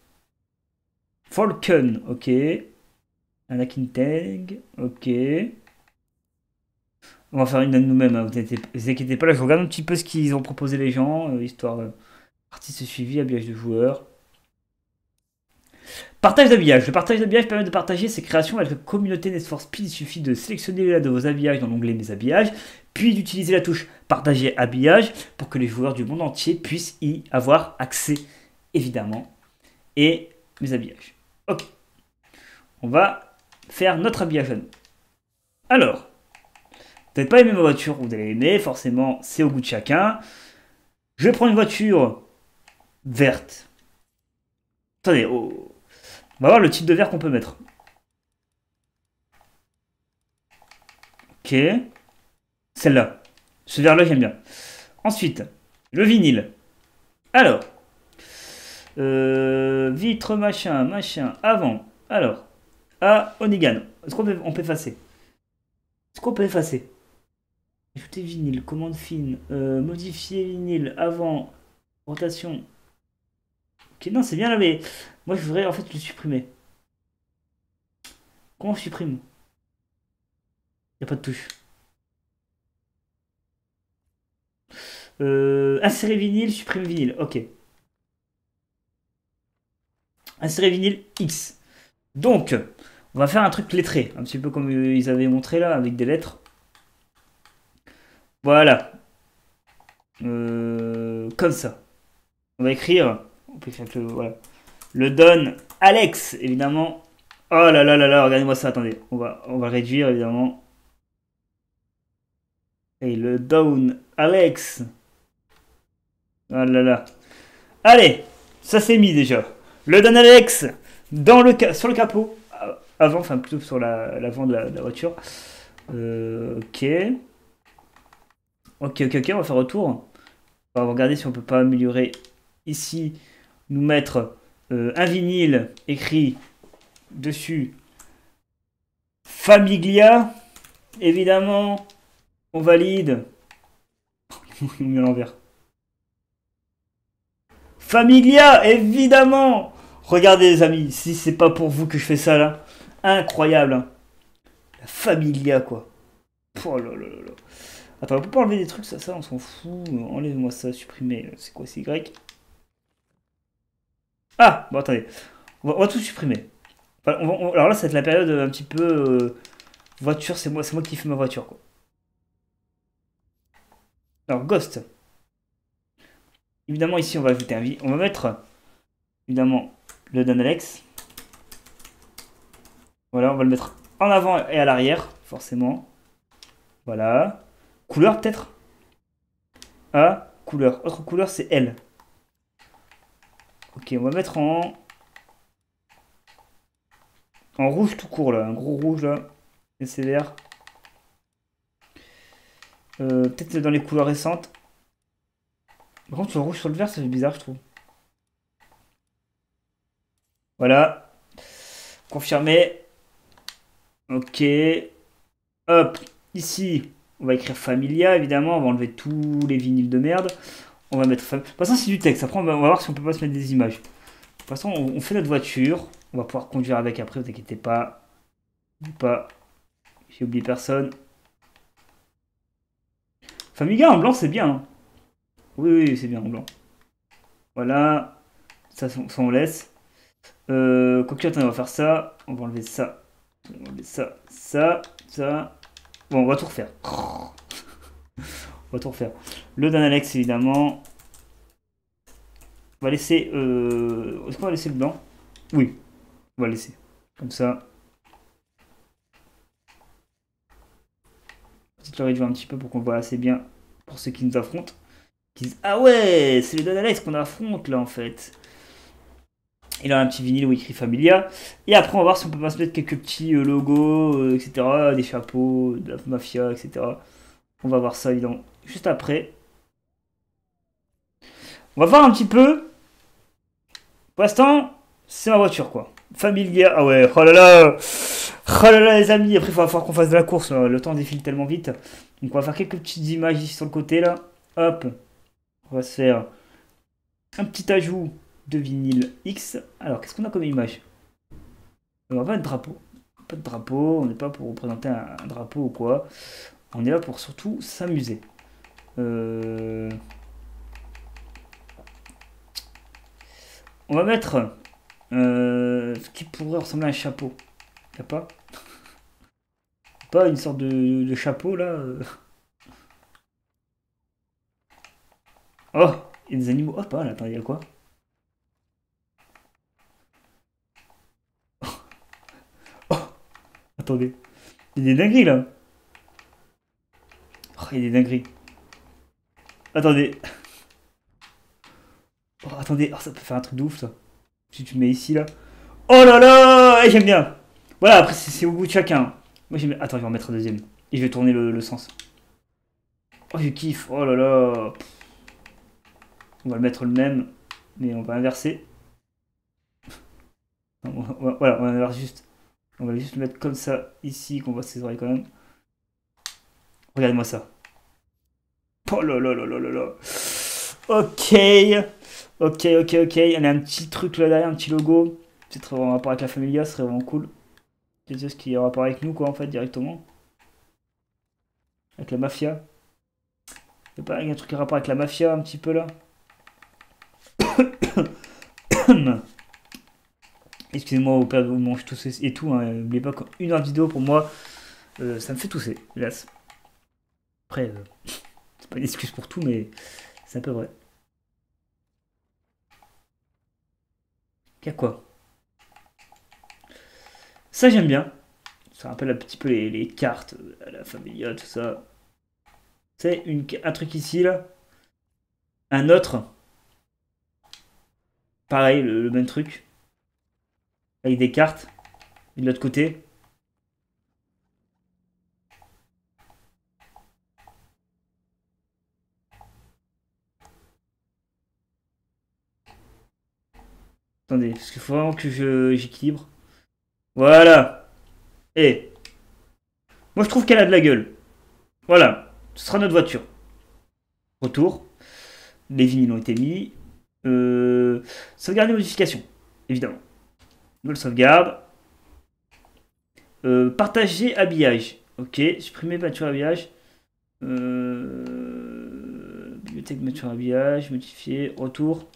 Falcon, ok. Anakin Tag, ok. On va faire une de nous-mêmes, hein, vous inquiétez pas. Là, je regarde un petit peu ce qu'ils ont proposé les gens, histoire. Artiste suivi, habillage de joueurs. Partage d'habillage. Le partage d'habillage permet de partager ses créations avec la communauté Need for Speed. Il suffit de sélectionner l'un de vos habillages dans l'onglet Mes habillages, puis d'utiliser la touche Partager habillage pour que les joueurs du monde entier puissent y avoir accès, évidemment. Et mes habillages. Ok. On va faire notre habillage à nous. Alors, vous n'avez pas aimé ma voiture, vous allez aimer, forcément, c'est au goût de chacun. Je prends une voiture verte. Attendez, oh. On va voir le type de verre qu'on peut mettre. Ok. Celle-là. Ce verre-là, j'aime bien. Ensuite, le vinyle. Alors. Vitre, machin, avant. Alors. Ah, Onigan. Est-ce qu'on peut effacer? Est-ce qu'on peut effacer? Ajouter vinyle, commande fine. Modifier vinyle, avant. Rotation. Ok, non, c'est bien là, mais moi je voudrais en fait le supprimer. Comment on supprime? Il n'y a pas de touche. Insérer vinyle, supprimer vinyle. Ok. Insérer vinyle X. Donc, on va faire un truc lettré. Un petit peu comme ils avaient montré là, avec des lettres. Voilà. Comme ça. On va écrire. On peut écrire voilà. Le donne Alex, évidemment. Oh là là là là, regardez-moi ça, attendez. On va réduire, évidemment. Et le down Alex. Oh là là. Allez, ça c'est mis déjà. Le Don Alex sur le capot. Avant, enfin plutôt sur l'avant de la voiture. Ok. Ok, on va faire retour. On va regarder si on peut pas améliorer ici. Nous mettre un vinyle écrit dessus. Famiglia. Évidemment. On valide. On met à l'envers. Familia, évidemment. Regardez les amis, si c'est pas pour vous que je fais ça là. Incroyable. Hein. La Familia quoi. Oh là là là là. Attends, on peut pas enlever des trucs, ça on s'en fout. Enlève-moi ça, supprimer. C'est quoi, c'est Y? Ah, bon attendez. On va tout supprimer. Enfin, alors là, ça va être la période un petit peu... voiture, c'est moi qui fais ma voiture quoi. Alors, Ghost. Évidemment, ici, on va ajouter un vie. On va mettre, évidemment, le Don Alex. Voilà, on va le mettre en avant et à l'arrière, forcément. Voilà. Couleur, peut-être? Ah, couleur. Autre couleur, c'est L. Ok, on va mettre en rouge tout court, là. Un gros rouge, là. Et c'est vert. Peut-être dans les couleurs récentes. Par contre, le rouge sur le vert, ça fait bizarre, je trouve. Voilà. Confirmé. Ok. Hop. Ici, On va écrire Familia, évidemment. On va enlever tous les vinyles de merde. On va mettre... De toute façon, c'est du texte. Après, on va voir si on peut pas se mettre des images. De toute façon, on fait notre voiture. On va pouvoir conduire avec après, vous inquiétez pas. Pas. J'ai oublié personne. Familia en blanc, c'est bien. Hein. Oui, oui, c'est bien en blanc. Voilà. Ça on laisse. Quoique, attends, on va faire ça. On va enlever ça. On va enlever ça. Ça. Bon, on va tout refaire. On va tout refaire. Le Dan Alex, évidemment. On va laisser... Est-ce qu'on va laisser le blanc? Oui. On va laisser. Comme ça. Peut-être le réduire un petit peu pour qu'on le voit assez bien pour ceux qui nous affrontent. Qui disent, ah ouais, c'est le Dan Alex qu'on affronte là en fait. Il a un petit vinyle où il écrit Familia. Et après, on va voir si on peut pas se mettre quelques petits logos, etc. Des chapeaux, de la mafia, etc. On va voir ça évidemment juste après. On va voir un petit peu. Pour l'instant, c'est ma voiture quoi. Familia. Ah ouais, oh là là. Oh là là les amis. Après, il va falloir qu'on fasse de la course. Le temps défile tellement vite. Donc, on va faire quelques petites images ici sur le côté là. Hop. On va se faire un petit ajout de vinyle X. Alors, qu'est-ce qu'on a comme image? On va pas de drapeau. Pas de drapeau, on n'est pas pour représenter un drapeau ou quoi. On est là pour surtout s'amuser. On va mettre ce qui pourrait ressembler à un chapeau. Y'a pas? Pas une sorte de chapeau là Oh, il y a des animaux. Oh, pas là, attends, il y a quoi? Oh, attendez. Il y a des dingueries là. Oh, il y a des dingueries. Attendez. Oh, attendez. Oh, ça peut faire un truc de ouf ça. Si tu le mets ici là. Oh là là, j'aime bien. Voilà, après c'est au goût de chacun. Moi j'aime bien. Attends, je vais en mettre un deuxième. Et je vais tourner le sens. Oh, je kiffe. Oh là là. On va le mettre le même. Mais on va inverser. Voilà, on va inverser juste. On va juste le mettre comme ça ici, qu'on voit ses oreilles quand même. Regardez-moi ça. Oh là là là là là là. Ok. Ok. Il y a un petit truc là derrière, un petit logo. Peut-être en rapport avec la Familia, ce serait vraiment cool. C'est ce qui est en rapport avec nous, quoi, en fait, directement. Avec la mafia. Il y a pas un truc en rapport avec la mafia, un petit peu là. Excusez-moi au père, vous mangez tous et tout. Hein. N'oubliez pas qu'une heure de vidéo pour moi, ça me fait tousser, hélas. Après, c'est pas une excuse pour tout, mais c'est un peu vrai. Il y a quoi? Ça, j'aime bien. Ça rappelle un petit peu les cartes, la Familia, tout ça. C'est un truc ici, là. Un autre. Pareil, le même truc. Avec des cartes. Et de l'autre côté. Attendez, parce qu'il faut vraiment que j'équilibre. Voilà. Et moi, je trouve qu'elle a de la gueule. Voilà. Ce sera notre voiture. Retour. Les vinyles ont été mis. Sauvegarder modification. Évidemment. Nouvelle sauvegarde. Partager habillage. Ok. Supprimer peinture habillage. Bibliothèque peinture habillage. Modifier. Retour.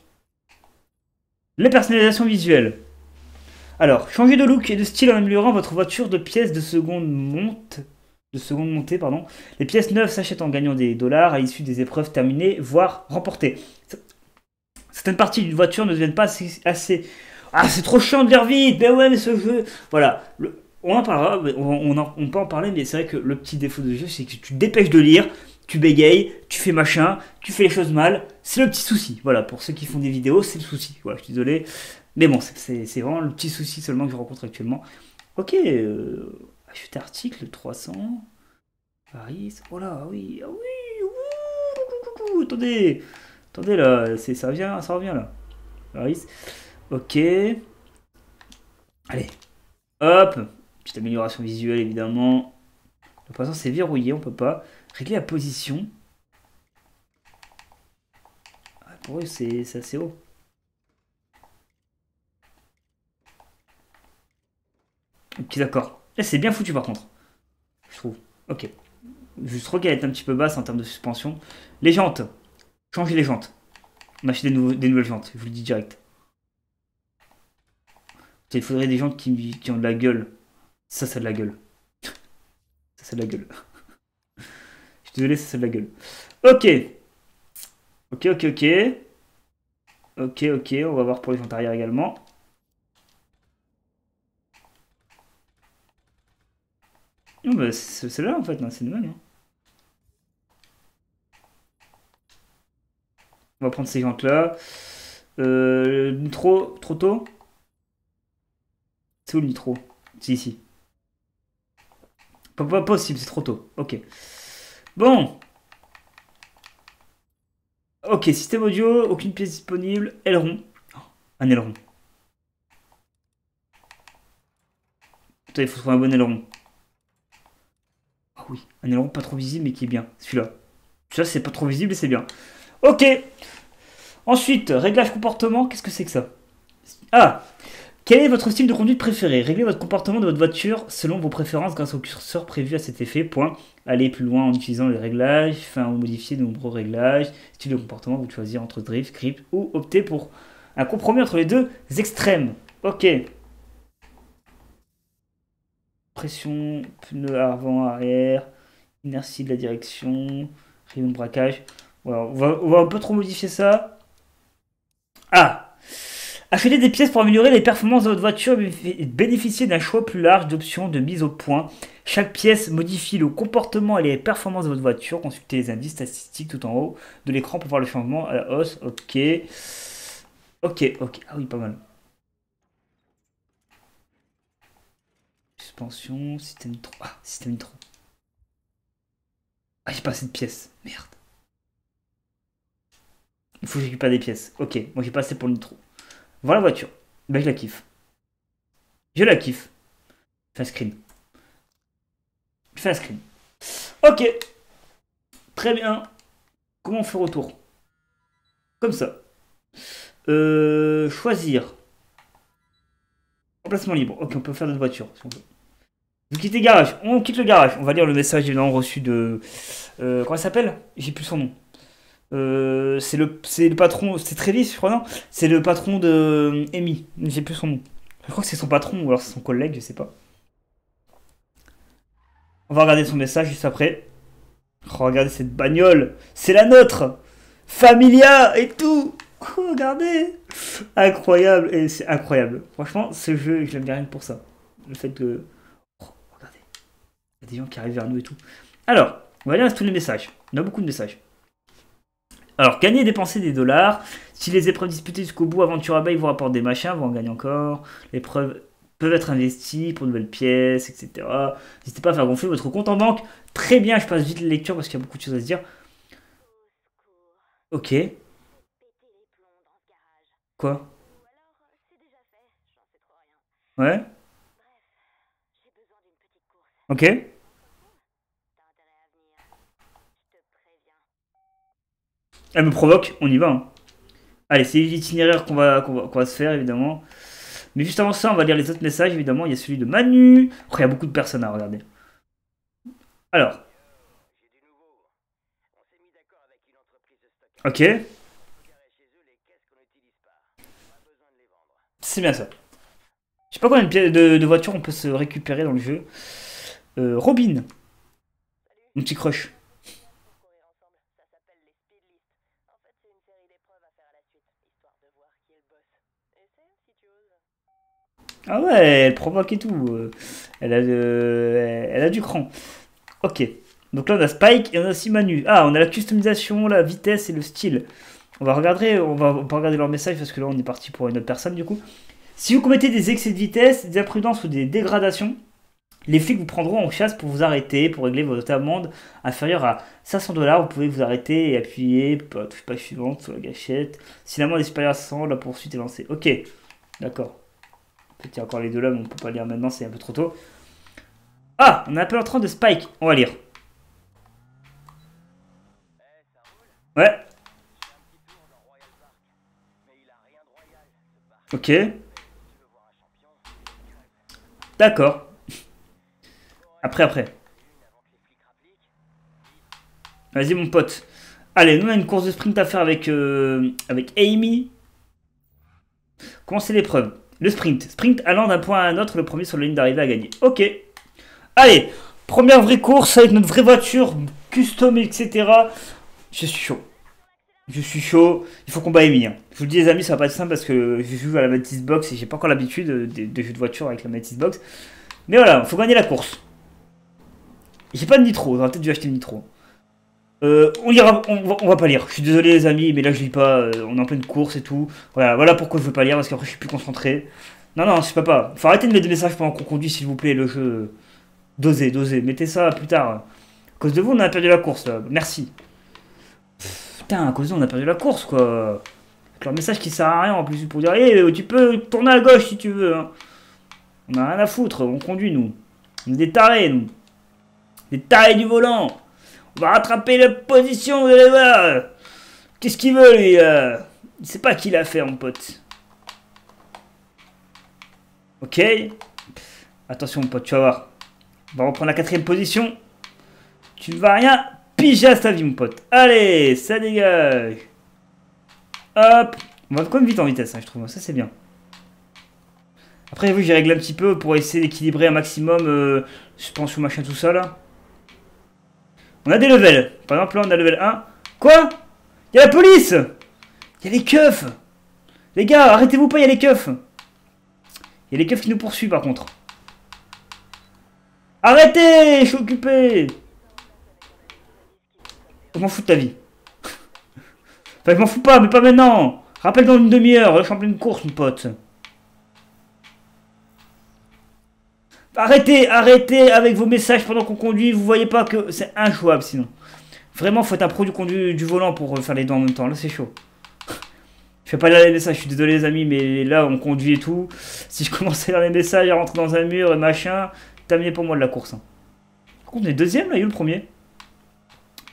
Les personnalisations visuelles. Alors, changer de look et de style en améliorant votre voiture de pièces de seconde montée, pardon. Les pièces neuves s'achètent en gagnant des dollars à l'issue des épreuves terminées, voire remportées. Certaines parties d'une voiture ne deviennent pas assez... Ah, c'est trop chiant de lire vite. Mais ouais, mais ce jeu... Voilà. On en parlera, on peut en parler, mais c'est vrai que le petit défaut de ce jeu, c'est que tu te dépêches de lire, tu bégayes, tu fais machin, tu fais les choses mal. C'est le petit souci. Voilà, pour ceux qui font des vidéos, c'est le souci. Voilà, je suis désolé. Mais bon, c'est vraiment le petit souci seulement que je rencontre actuellement. Ok, acheter article 300. Paris. Oh là, oui, ah oui, ouh, attendez. Attendez là, ça revient là. Paris. Ok. Allez. Hop. Petite amélioration visuelle évidemment. Pour l'instant, c'est verrouillé, on peut pas. Régler la position. Ah, pour eux, c'est assez haut. Ok, d'accord. Là, c'est bien foutu par contre. Je trouve. Ok. Juste qu'elle est un petit peu basse en termes de suspension. Les jantes. Changez les jantes. On achète des nouvelles jantes, je vous le dis direct. Il faudrait des jantes qui ont de la gueule. Ça, c'est de la gueule. Ça, c'est de la gueule. Je suis désolé, ça, c'est de la gueule. Ok. Ok, ok, ok. Ok, ok, on va voir pour les jantes arrière également. Non, bah, c'est là en fait, c'est une vanne. Hein. On va prendre ces jantes-là. Nitro, trop tôt. C'est où le nitro? C'est ici. Pas possible, c'est trop tôt. Ok. Bon. Ok, système audio, aucune pièce disponible. Aileron. Oh, un aileron. Putain, il faut trouver un bon aileron. Ah oui, un aileron pas trop visible mais qui est bien. Celui-là. Celui-là, c'est pas trop visible et c'est bien. Ok. Ensuite, réglage comportement. Qu'est-ce que c'est que ça? Ah. Quel est votre style de conduite préféré? Réglez votre comportement de votre voiture selon vos préférences grâce au curseur prévu à cet effet. Point. Allez plus loin en utilisant les réglages. Enfin, modifier de nombreux réglages. Style de comportement, vous choisir entre drift, script ou opter pour un compromis entre les deux extrêmes. Ok. Pression, pneu avant, arrière, inertie de la direction, rayon de braquage. Voilà, on va un peu trop modifier ça. Ah! Acheter des pièces pour améliorer les performances de votre voiture et bénéficier d'un choix plus large d'options de mise au point. Chaque pièce modifie le comportement et les performances de votre voiture. Consultez les indices statistiques tout en haut de l'écran pour voir le changement à la hausse. Ok. Ok, ok. Ah oui, pas mal. Suspension, système nitro. Ah, système nitro. Ah, j'ai pas assez de pièces. Merde. Il faut que je récupère des pièces. Ok, moi j'ai pas assez pour le nitro. Voilà la voiture. Ben je la kiffe. Je la kiffe. Fais un screen. Je fais un screen. Ok. Très bien. Comment on fait retour? Comme ça. Choisir. Emplacement libre. Ok, on peut faire notre voiture si on veut. Vous quittez le garage. On quitte le garage. On va lire le message évidemment reçu de. Comment il s'appelle? J'ai plus son nom. C'est le patron. C'est Travis, je crois, non? C'est le patron de Amy. J'ai plus son nom. Je crois que c'est son patron ou alors c'est son collègue, je sais pas. On va regarder son message juste après. Oh, regardez cette bagnole. C'est la nôtre. Familia et tout. Oh, regardez. Incroyable. Et c'est incroyable. Franchement, ce jeu, je l'aime bien rien que pour ça. Le fait que. Oh, regardez. Il y a des gens qui arrivent vers nous et tout. Alors, on va lire tous les messages. On a beaucoup de messages. Alors, gagner et dépenser des dollars. Si les épreuves disputées jusqu'au bout, Aventure Bay vous rapportent des machins, vous en gagnez encore. Les épreuves peuvent être investies pour de nouvelles pièces, etc. N'hésitez pas à faire gonfler votre compte en banque. Très bien, je passe vite la lecture parce qu'il y a beaucoup de choses à se dire. Ok. Quoi? Ouais. Ok. Elle me provoque, on y va. Hein. Allez, c'est l'itinéraire qu'on va se faire, évidemment. Mais juste avant ça, on va lire les autres messages, évidemment. Il y a celui de Manu. Oh, il y a beaucoup de personnes à regarder. Alors. Ok. C'est bien ça. Je sais pas combien de, de voitures on peut se récupérer dans le jeu. Robin. Mon petit crush. Ah ouais, elle provoque et tout. Elle a du cran. Ok. Donc là, on a Spike et on a aussi Manu. Ah, on a la customisation, la vitesse et le style. On va regarder leur message parce que là, on est parti pour une autre personne du coup. Si vous commettez des excès de vitesse, des imprudences ou des dégradations, les flics vous prendront en chasse pour vous arrêter, pour régler votre amende inférieure à 500 dollars. Vous pouvez vous arrêter et appuyer touche page suivante sur la gâchette. Si l'amende est supérieure à 100, la poursuite est lancée. Ok, d'accord. Peut-être qu'il y a encore les deux là, mais on peut pas lire maintenant, c'est un peu trop tôt. Ah, on a un appel entrant de Spike. On va lire. Ouais. Ok. D'accord. Après. Vas-y, mon pote. Allez, nous on a une course de sprint à faire avec Amy. Commencez l'épreuve. Le sprint. Sprint allant d'un point à un autre, le premier sur la ligne d'arrivée à gagner. Ok. Allez, première vraie course avec notre vraie voiture, custom, etc. Je suis chaud. Je suis chaud. Il faut qu'on bat Amy. Hein. Je vous le dis, les amis, ça va pas être simple parce que je joue à la Matisse Box et j'ai pas encore l'habitude de jeux de voiture avec la Matisse Box. Mais voilà, il faut gagner la course. J'ai pas de nitro, j'aurais peut-être dû acheter le nitro. On va pas lire. Je suis désolé les amis, mais là je lis pas. On est en pleine course et tout. Voilà pourquoi je veux pas lire parce qu'après je suis plus concentré. Non, je peux pas. Faut arrêter de mettre des messages pendant qu'on conduit, s'il vous plaît. Le jeu, dosez. Mettez ça plus tard. À cause de vous, on a perdu la course. Là. Merci. Putain, à cause de vous, on a perdu la course quoi. Avec leur message qui sert à rien en plus pour dire, tu peux tourner à gauche si tu veux. Hein. On a rien à foutre. On conduit nous. On est des tarés nous. Des tarés du volant. On va rattraper la position, vous allez voir. Qu'est-ce qu'il veut, lui Il sait pas qui l'a fait, mon pote. Ok. Attention, mon pote, tu vas voir. On va reprendre la 4ème position. Tu ne vas rien piger à sa vie, mon pote. Allez, ça dégage. Hop. On va quand même vite en vitesse, hein, je trouve. Ça, c'est bien. Après, vous, j'ai réglé un petit peu pour essayer d'équilibrer un maximum. Je pense au machin, tout ça, là. On a des levels. Par exemple, là, on a level 1. Quoi? Il y a la police! Il y a les keufs! Les gars, arrêtez-vous pas, il y a les keufs! Il y a les keufs qui nous poursuivent, par contre. Arrêtez! Je suis occupé! Je m'en fous de ta vie. Enfin, je m'en fous pas, mais pas maintenant! Rappelle dans une demi-heure, je suis en pleine course, mon pote. Arrêtez avec vos messages pendant qu'on conduit, vous voyez pas que c'est injouable sinon. Vraiment, faut être un pro du volant pour faire les deux en même temps, là c'est chaud. Je fais pas lire les messages, je suis désolé les amis, mais là on conduit et tout. Si je commençais à lire les messages, à rentrer dans un mur et machin, terminé pour moi de la course. Hein. Par contre, on est deuxième là, il est où le premier?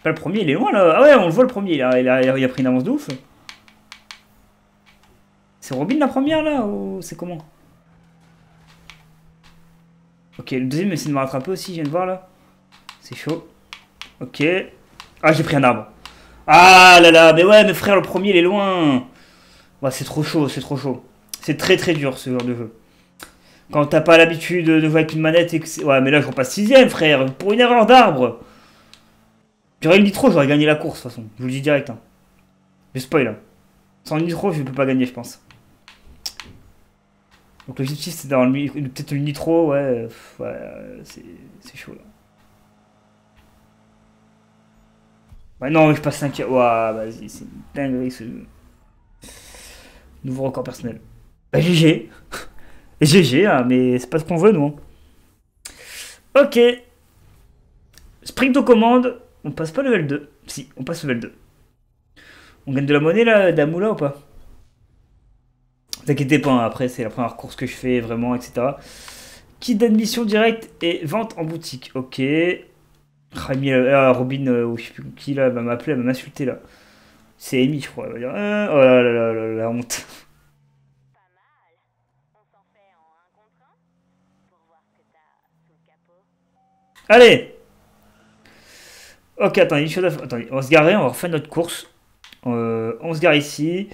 Pas le premier, il est loin là. Ah ouais, on le voit le premier, il a pris une avance de ouf. C'est Robin la première là ou c'est comment? Ok, le deuxième essaie de me rattraper aussi, je viens de voir là. C'est chaud. Ok. Ah, j'ai pris un arbre. Ah là là, mais ouais, mais frère, le premier il est loin. Ouais, c'est trop chaud, c'est trop chaud. C'est très dur ce genre de jeu. Quand t'as pas l'habitude de jouer avec une manette et que ouais, mais là je repasse sixième, frère, pour une erreur d'arbre. J'aurais le nitro, j'aurais gagné la course de toute façon. Je vous le dis direct. Hein. Je spoil. Hein. Sans le nitro, je peux pas gagner, je pense. Donc l'objectif c'est d'avoir peut-être le nitro, ouais, c'est chaud là. Ouais, non, je passe 5. Ouah, vas-y, c'est une dinguerie ce nouveau record personnel. Bah, GG. GG, hein, mais c'est pas ce qu'on veut, nous. Ok. Sprint aux commandes. On passe pas level 2. Si, on passe level 2. On gagne de la monnaie là, d'Amoula ou pas? Ne vous inquiétez pas, hein, après c'est la première course que je fais vraiment, etc. Kit d'admission directe et vente en boutique. Ok. Robin, ou je sais plus qui là, elle va m'appeler, elle va m'insulter là. C'est Amy, je crois. Elle va dire, oh là, la honte. Allez! Ok, attends, une chose attendez, on va se garer, on va refaire notre course. On se gare ici.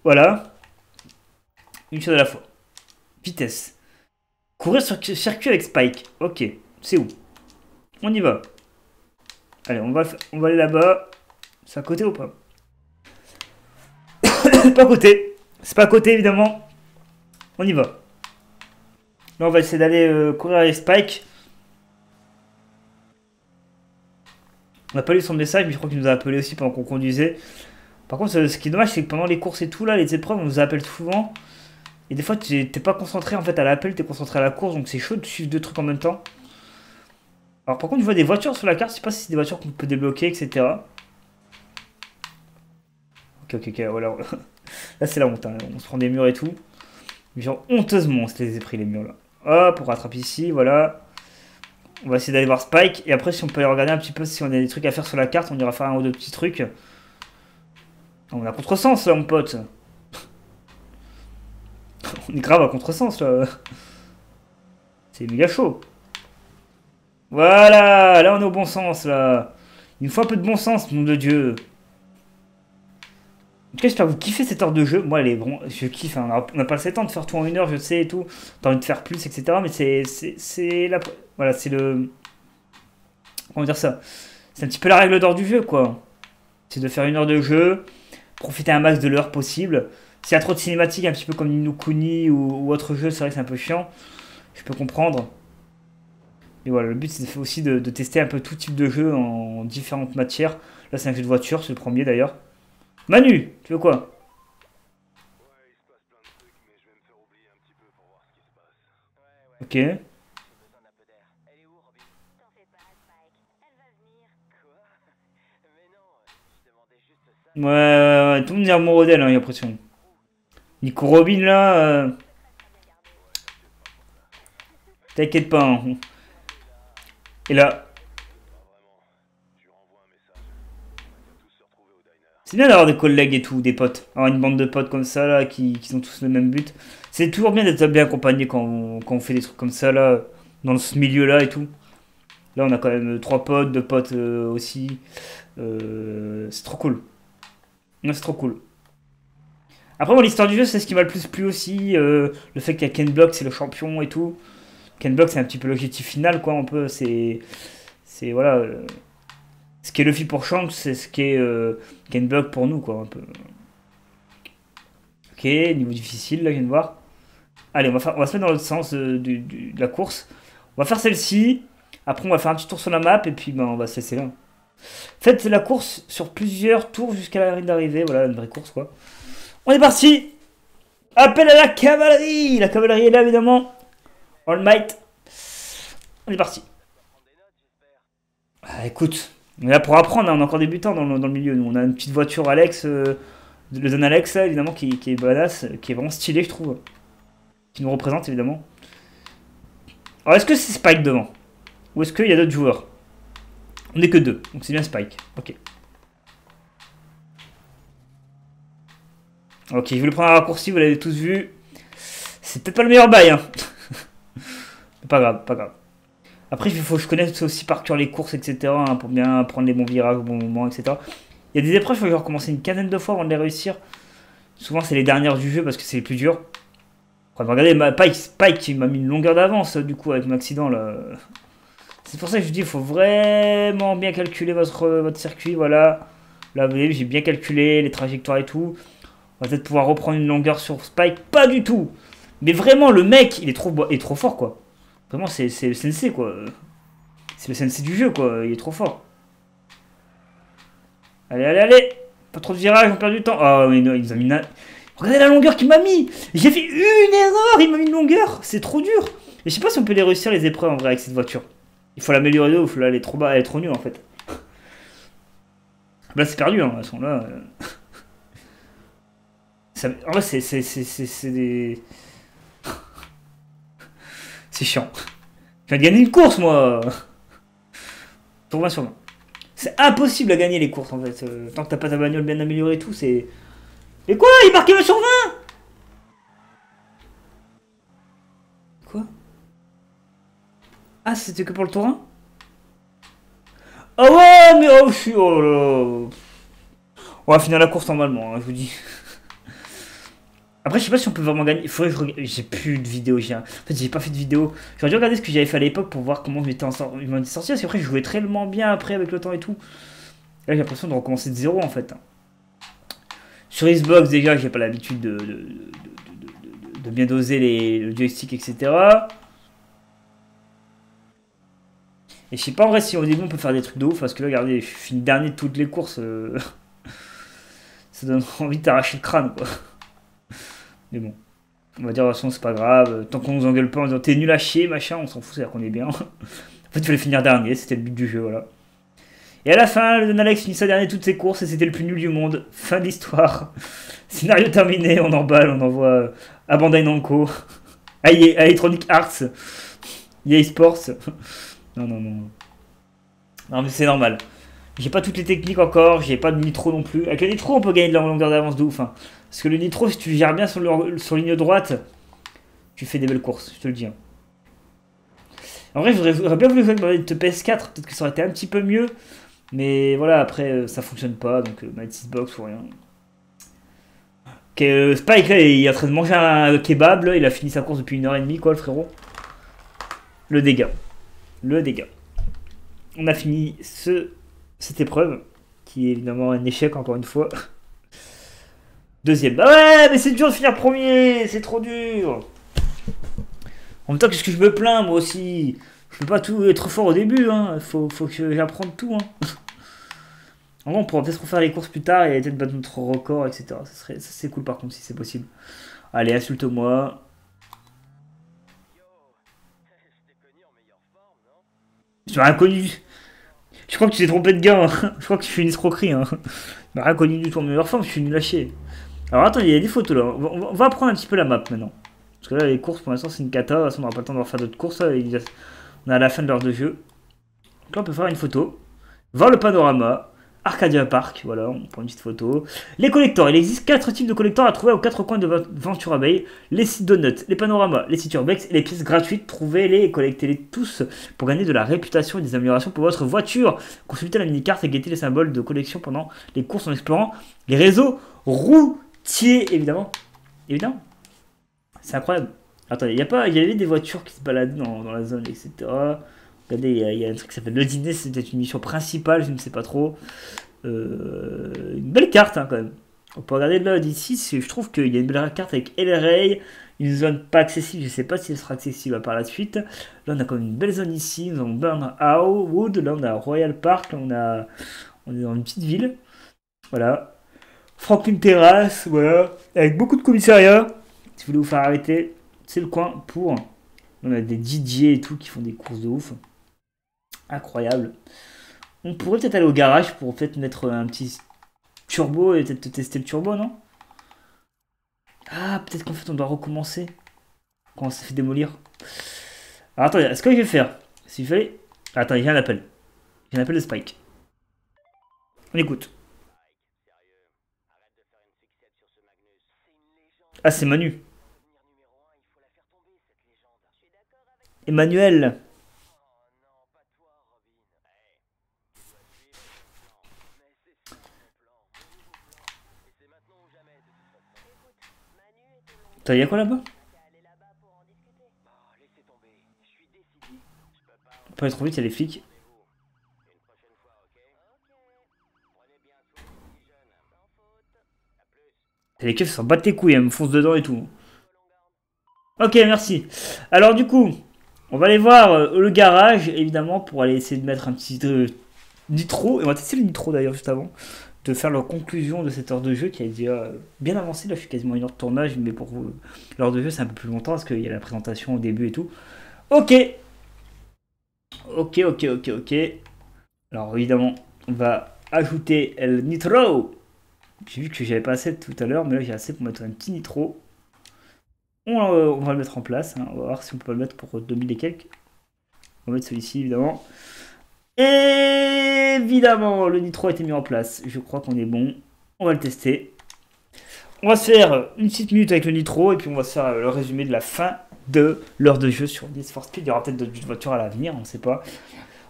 Voilà. Une chose à la fois. Vitesse. Courir sur circuit avec Spike. Ok. C'est où? On y va. Allez, on va aller là-bas. C'est à côté ou pas? C'est pas à côté. C'est pas à côté, évidemment. On y va. Là, on va essayer d'aller courir avec Spike. On n'a pas lu son message, mais je crois qu'il nous a appelé aussi pendant qu'on conduisait. Par contre, ce qui est dommage, c'est que pendant les courses et tout, là, les épreuves, on nous appelle souvent. Et des fois, t'es pas concentré en fait à l'appel, t'es concentré à la course, donc c'est chaud de suivre deux trucs en même temps. Alors, par contre, je vois des voitures sur la carte, je sais pas si c'est des voitures qu'on peut débloquer, etc. Ok, voilà. Là, c'est la honte, hein. On se prend des murs et tout. Genre, honteusement, on se les a pris les murs là. Hop, on rattrape ici, voilà. On va essayer d'aller voir Spike. Et après, si on peut aller regarder un petit peu si on a des trucs à faire sur la carte, on ira faire un ou deux petits trucs. On a contresens là, mon pote. On est grave à contresens là. C'est méga chaud. Voilà, là on est au bon sens là. Il nous faut un peu de bon sens, nom de Dieu. En tout cas, j'espère que vous kiffez cette heure de jeu. Moi, elle est bon, je kiffe. Hein. On n'a pas assez le temps de faire tout en 1 heure, je sais et tout. T'as envie de faire plus, etc. Mais c'est la, voilà, c'est le, comment dire ça. C'est un petit peu la règle d'or du jeu, quoi. C'est de faire 1 heure de jeu, profiter un max de l'heure possible. S'il y a trop de cinématiques, un petit peu comme Ni no Kuni ou autre jeu, c'est vrai que c'est un peu chiant. Je peux comprendre. Et voilà, le but c'est aussi de tester un peu tout type de jeu en différentes matières. Là, c'est un jeu de voiture, c'est le premier d'ailleurs. Manu, tu veux quoi? Ok. Ouais, ouais, ouais, tout le monde est amoureux d'elle, hein, j'ai l'impression. Nico Robin, là, t'inquiète pas. Hein. Et là, c'est bien d'avoir des collègues et tout, des potes. Avoir une bande de potes comme ça, là, qui ont tous le même but. C'est toujours bien d'être bien accompagné quand on fait des trucs comme ça, là, dans ce milieu-là et tout. Là, on a quand même 3 potes, 2 potes aussi. C'est trop cool. Ouais, c'est trop cool. Après, moi, l'histoire du jeu, c'est ce qui m'a le plus plu aussi. Le fait qu'il y a Ken Block, c'est le champion et tout. Ken Block, c'est un petit peu l'objectif final, quoi. Un peu, c'est voilà. Ce qui est Luffy pour Shanks, c'est ce qui est Ken Block pour nous, quoi. Un peu. Ok, niveau difficile, là, je viens de voir. Allez, on va se mettre dans l'autre sens de la course. On va faire celle-ci. Après, on va faire un petit tour sur la map et puis ben, on va se laisser là. Faites la course sur plusieurs tours jusqu'à la ligne d'arrivée. Voilà, une vraie course, quoi. On est parti. Appel à la cavalerie. La cavalerie est là, évidemment. All might. On est parti. Ah, écoute, on est là pour apprendre. Hein, on est encore débutant dans le milieu. Nous, on a une petite voiture Alex. Le Don Alex, là, évidemment, qui est badass. Qui est vraiment stylé, je trouve. Qui nous représente, évidemment. Alors, est-ce que c'est Spike devant? Ou est-ce qu'il y a d'autres joueurs? On n'est que 2, donc c'est bien Spike. Ok. Ok, je voulais prendre un raccourci, vous l'avez tous vu. C'est peut-être pas le meilleur bail, hein. Mais pas grave, pas grave. Après, il faut que je connaisse aussi par cœur les courses, etc. Hein, pour bien prendre les bons virages au bon moment, etc. Il y a des épreuves, il faut que je recommence une quinzaine de fois avant de les réussir. Souvent, c'est les dernières du jeu parce que c'est les plus durs. Regardez, Spike il m'a mis une longueur d'avance, du coup, avec mon accident, là. C'est pour ça que je vous dis, il faut vraiment bien calculer votre circuit, voilà. Là, vous voyez, j'ai bien calculé les trajectoires et tout. On va peut-être pouvoir reprendre une longueur sur Spike. Pas du tout. Mais vraiment, le mec, il est trop fort, quoi. Vraiment, c'est le sensei, quoi. C'est le sensei du jeu, quoi. Il est trop fort. Allez, allez, allez. Pas trop de virages, on perd du temps. Ah, mais non, il nous a mis une... Regardez la longueur qu'il m'a mis. J'ai fait une erreur, il m'a mis une longueur. C'est trop dur. Et je sais pas si on peut les réussir, les épreuves, en vrai, avec cette voiture. Il faut l'améliorer de ouf, là, elle est trop bas, elle est trop nulle, en fait. Là, c'est perdu, hein, de toute façon, là... En vrai, c'est des... C'est chiant. Je viens de gagner une course, moi. Sur 20 sur 20. C'est impossible à gagner les courses, en fait. Tant que t'as pas ta bagnole bien améliorée et tout, c'est... Et quoi? Il marquait 20 sur 20. Quoi? Ah, c'était que pour le tour 1? Ah ouais, mais oh, je suis... Oh là. On va finir la course normalement, hein, je vous dis. Après, je sais pas si on peut vraiment gagner. Il faudrait que je regarde. J'ai plus de vidéos. En fait, j'ai pas fait de vidéo. J'aurais dû regarder ce que j'avais fait à l'époque pour voir comment je m'étais sorti. Parce qu'après, je jouais tellement bien après avec le temps et tout. Là, j'ai l'impression de recommencer de zéro en fait. Sur Xbox, déjà, j'ai pas l'habitude de bien doser le joystick, etc. Et je sais pas en vrai si au début on peut faire des trucs de ouf. Parce que là, regardez, je finis dernier de toutes les courses. Ça donne envie de t'arracher le crâne, quoi. Mais bon, on va dire de toute façon c'est pas grave, tant qu'on nous engueule pas en disant t'es nul à chier, machin, on s'en fout, c'est-à-dire qu'on est bien. En fait, il fallait finir dernier, c'était le but du jeu, voilà. Et à la fin, le Don Alex finit sa dernière de toutes ses courses et c'était le plus nul du monde. Fin de l'histoire. Scénario terminé, on emballe, on envoie à Bandai Namco. Ah, Electronic Arts. EA Sports. Non, non, non. Non, mais c'est normal. J'ai pas toutes les techniques encore, j'ai pas de nitro non plus. Avec le nitro, on peut gagner de la longueur d'avance de ouf. Hein. Parce que le nitro, si tu gères bien sur ligne droite, tu fais des belles courses, je te le dis. Hein. En vrai, j'aurais bien voulu jouer avec une PS4, peut-être que ça aurait été un petit peu mieux. Mais voilà, après, ça fonctionne pas, donc ma Xbox ou rien. Ok, Spike, là, il est en train de manger un kebab, là, il a fini sa course depuis 1h30, quoi, le frérot. Le dégât. Le dégât. On a fini cette épreuve, qui est évidemment un échec, encore une fois. Deuxième. Bah ouais, mais c'est dur de finir premier, c'est trop dur. En même temps, qu'est-ce que je me plains, moi aussi. Je peux pas tout être fort au début, hein. Faut que j'apprenne tout, hein. En vrai, on pourra peut-être refaire les courses plus tard et peut-être battre notre record, etc. Ça c'est cool par contre, si c'est possible. Allez, insulte-moi. Je suis rien connu. Je crois que tu t'es trompé de gars. Hein. Je crois que tu fais une escroquerie. Hein. Je rien connu du tout en meilleure forme, je suis nul à chier. Alors attends, il y a des photos là. On va apprendre un petit peu la map maintenant. Parce que là, les courses pour l'instant, c'est une cata. De toute façon, on n'aura pas le temps de refaire d'autres courses. Là, on est à la fin de l'heure de jeu. Donc là, on peut faire une photo. Voir le panorama. Arcadia Park, voilà, on prend une petite photo. Les collecteurs, il existe 4 types de collecteurs à trouver aux 4 coins de Ventura Bay. Les sites donuts, les panoramas, les sites urbex et les pièces gratuites. Trouvez-les et collectez-les tous pour gagner de la réputation et des améliorations pour votre voiture. Consultez la mini-carte et guettez les symboles de collection pendant les courses en explorant les réseaux routiers, évidemment. Évidemment. C'est incroyable. Attendez, il y avait des voitures qui se baladaient dans la zone, etc. Regardez, il y a un truc qui s'appelle le dîner, c'est peut-être une mission principale, je ne sais pas trop. Une belle carte, hein, quand même. On peut regarder là d'ici, je trouve qu'il y a une belle carte avec El Rey, une zone pas accessible, je ne sais pas si elle sera accessible par la suite. Là, on a quand même une belle zone ici, nous avons Burnwood, là on a Royal Park, là on est dans une petite ville. Voilà. Franklin Terrace, voilà. Avec beaucoup de commissariats. Si vous voulez vous faire arrêter, c'est le coin pour. On a des DJ et tout qui font des courses de ouf. Incroyable. On pourrait peut-être aller au garage pour peut-être mettre un petit turbo et peut-être tester le turbo, non? Ah, peut-être qu'en fait on doit recommencer quand on s'est fait démolir. Alors attendez, ce que je vais faire, s'il fallait... Attendez, j'ai un appel. J'ai un appel de Spike. On écoute. Ah, c'est Manu. Emmanuel. Attends, y'a quoi là-bas? On peut aller trop vite, y'a les flics. Les keufs s'en battent les couilles, elles me foncent dedans et tout. Ok, merci. Alors du coup, on va aller voir le garage, évidemment, pour aller essayer de mettre un petit nitro. Et on va tester le nitro d'ailleurs juste avant de faire la conclusion de cette heure de jeu qui a déjà bien avancé. Là, je suis quasiment une heure de tournage, mais pour vous, l'heure de jeu, c'est un peu plus longtemps parce qu'il y a la présentation au début et tout. Ok. Ok, ok, ok, ok. Alors évidemment, on va ajouter le nitro. J'ai vu que j'avais pas assez tout à l'heure, mais là j'ai assez pour mettre un petit nitro. On va le mettre en place. Hein. On va voir si on peut le mettre pour 2000 et quelques. On va mettre celui-ci évidemment. Évidemment, le nitro a été mis en place. Je crois qu'on est bon. On va le tester. On va se faire une petite minute avec le nitro et puis on va se faire le résumé de la fin de l'heure de jeu sur Need for Speed. Il y aura peut-être d'autres voitures à l'avenir, on ne sait pas.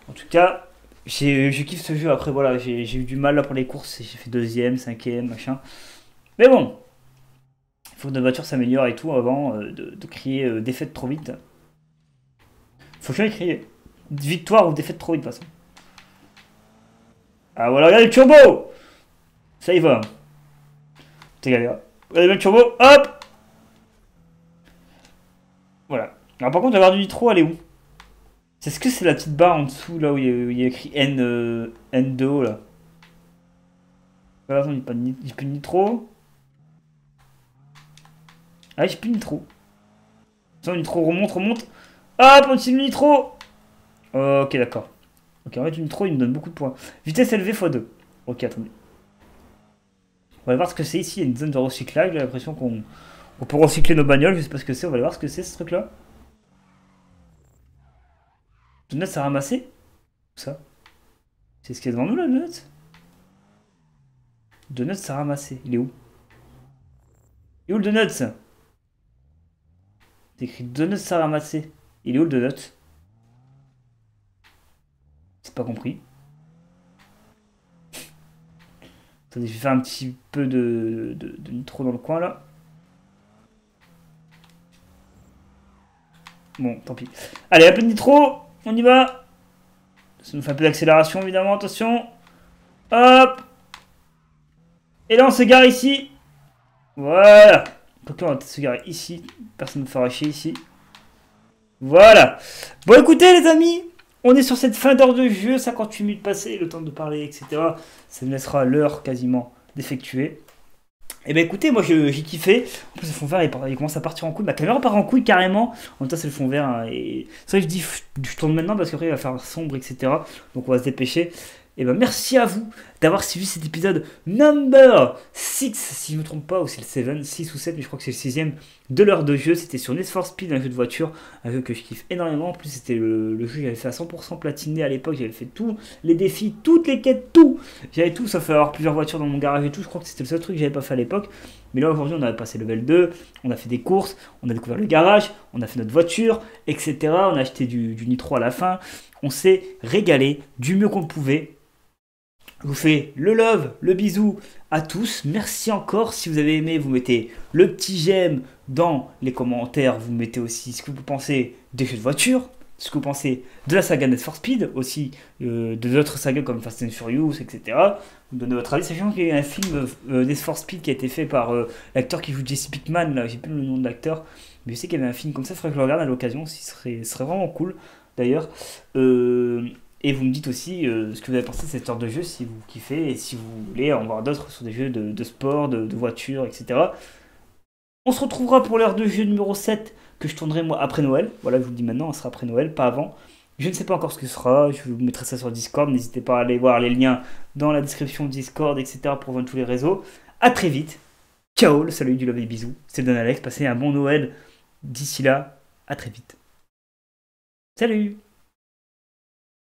En tout cas, je kiffe ce jeu. Après, voilà, j'ai eu du mal là pour les courses. J'ai fait deuxième, cinquième, machin. Mais bon, il faut que notre voiture s'améliore et tout avant de crier défaite trop vite. Faut jamais crier victoire ou défaite trop vite de toute façon. Ah voilà, regardez le turbo. Ça y va. C'est galère. Regardez le turbo, hop. Voilà. Alors par contre, la barre du nitro, elle est où? C'est ce que c'est la petite barre en dessous, là où il y a écrit N2O, là. Voilà, attends, j'ai plus de nitro. Ah, j'ai plus de nitro. Attends, le nitro remonte. Hop, on utilise le nitro. Ok, d'accord. Ok, en fait, le nitro, il me donne beaucoup de points. Vitesse élevée x2. Ok, attendez. On va voir ce que c'est ici. Il y a une zone de recyclage. J'ai l'impression qu'on On peut recycler nos bagnoles, je sais pas ce que c'est, on va aller voir ce que c'est ce truc-là. Donuts à ramasser? Ça? C'est ce qu'il y a devant nous là, Donuts? Donuts à ramasser, il est où? Il est où le Donuts? C'est écrit Donuts à ramasser. Il est où le Donuts? C'est pas compris. Attendez, je vais faire un petit peu de nitro dans le coin là. Bon, tant pis. Allez, un peu de nitro, on y va. Ça nous fait un peu d'accélération évidemment, attention. Hop. Et là on se gare ici. Voilà. Donc là on va se garer ici. Personne ne me fera chier ici. Voilà. Bon écoutez les amis, on est sur cette fin d'heure de jeu, 58 minutes passées, le temps de parler, etc. Ça nous laissera l'heure quasiment d'effectuer. Et ben écoutez, moi j'ai kiffé. En plus le fond vert il commence à partir en couille. Ma caméra part en couille carrément. En même temps c'est le fond vert. Hein, et c'est vrai que je dis je tourne maintenant parce qu'après il va faire sombre, etc. Donc on va se dépêcher. Et ben merci à vous d'avoir suivi cet épisode number 6, si je ne me trompe pas, ou c'est le 7, 6 ou 7, mais je crois que c'est le 6ème de l'heure de jeu. C'était sur Need for Speed, un jeu de voiture, un jeu que je kiffe énormément. En plus c'était le jeu que j'avais fait à 100% platiné à l'époque, j'avais fait tous les défis, toutes les quêtes, tout. J'avais tout, sauf avoir plusieurs voitures dans mon garage et tout. Je crois que c'était le seul truc que j'avais pas fait à l'époque. Mais là aujourd'hui on a passé level 2, on a fait des courses, on a découvert le garage, on a fait notre voiture, etc. On a acheté du nitro à la fin. On s'est régalé du mieux qu'on pouvait. Je vous fais le love, le bisou à tous. Merci encore. Si vous avez aimé, vous mettez le petit j'aime dans les commentaires. Vous mettez aussi ce que vous pensez des jeux de voiture, ce que vous pensez de la saga Need for Speed, aussi de d'autres sagas comme Fast and Furious, etc. Vous donnez votre avis, sachant qu'il y a un film Need for Speed qui a été fait par l'acteur qui joue Jesse Pinkman. Là, j'ai plus le nom de l'acteur, mais je sais qu'il y avait un film comme ça. Il faudrait que je le regarde à l'occasion. Ce serait vraiment cool d'ailleurs. Et vous me dites aussi ce que vous avez pensé de cette heure de jeu, si vous kiffez et si vous voulez en voir d'autres sur des jeux de sport, de voiture, etc. On se retrouvera pour l'heure de jeu numéro 7 que je tournerai moi après Noël. Voilà, je vous le dis maintenant, ça sera après Noël, pas avant. Je ne sais pas encore ce que ce sera, je vous mettrai ça sur Discord. N'hésitez pas à aller voir les liens dans la description de Discord, etc. pour voir tous les réseaux. A très vite. Ciao, le salut du love et bisous. C'est Don Alex, passez un bon Noël. D'ici là, à très vite. Salut!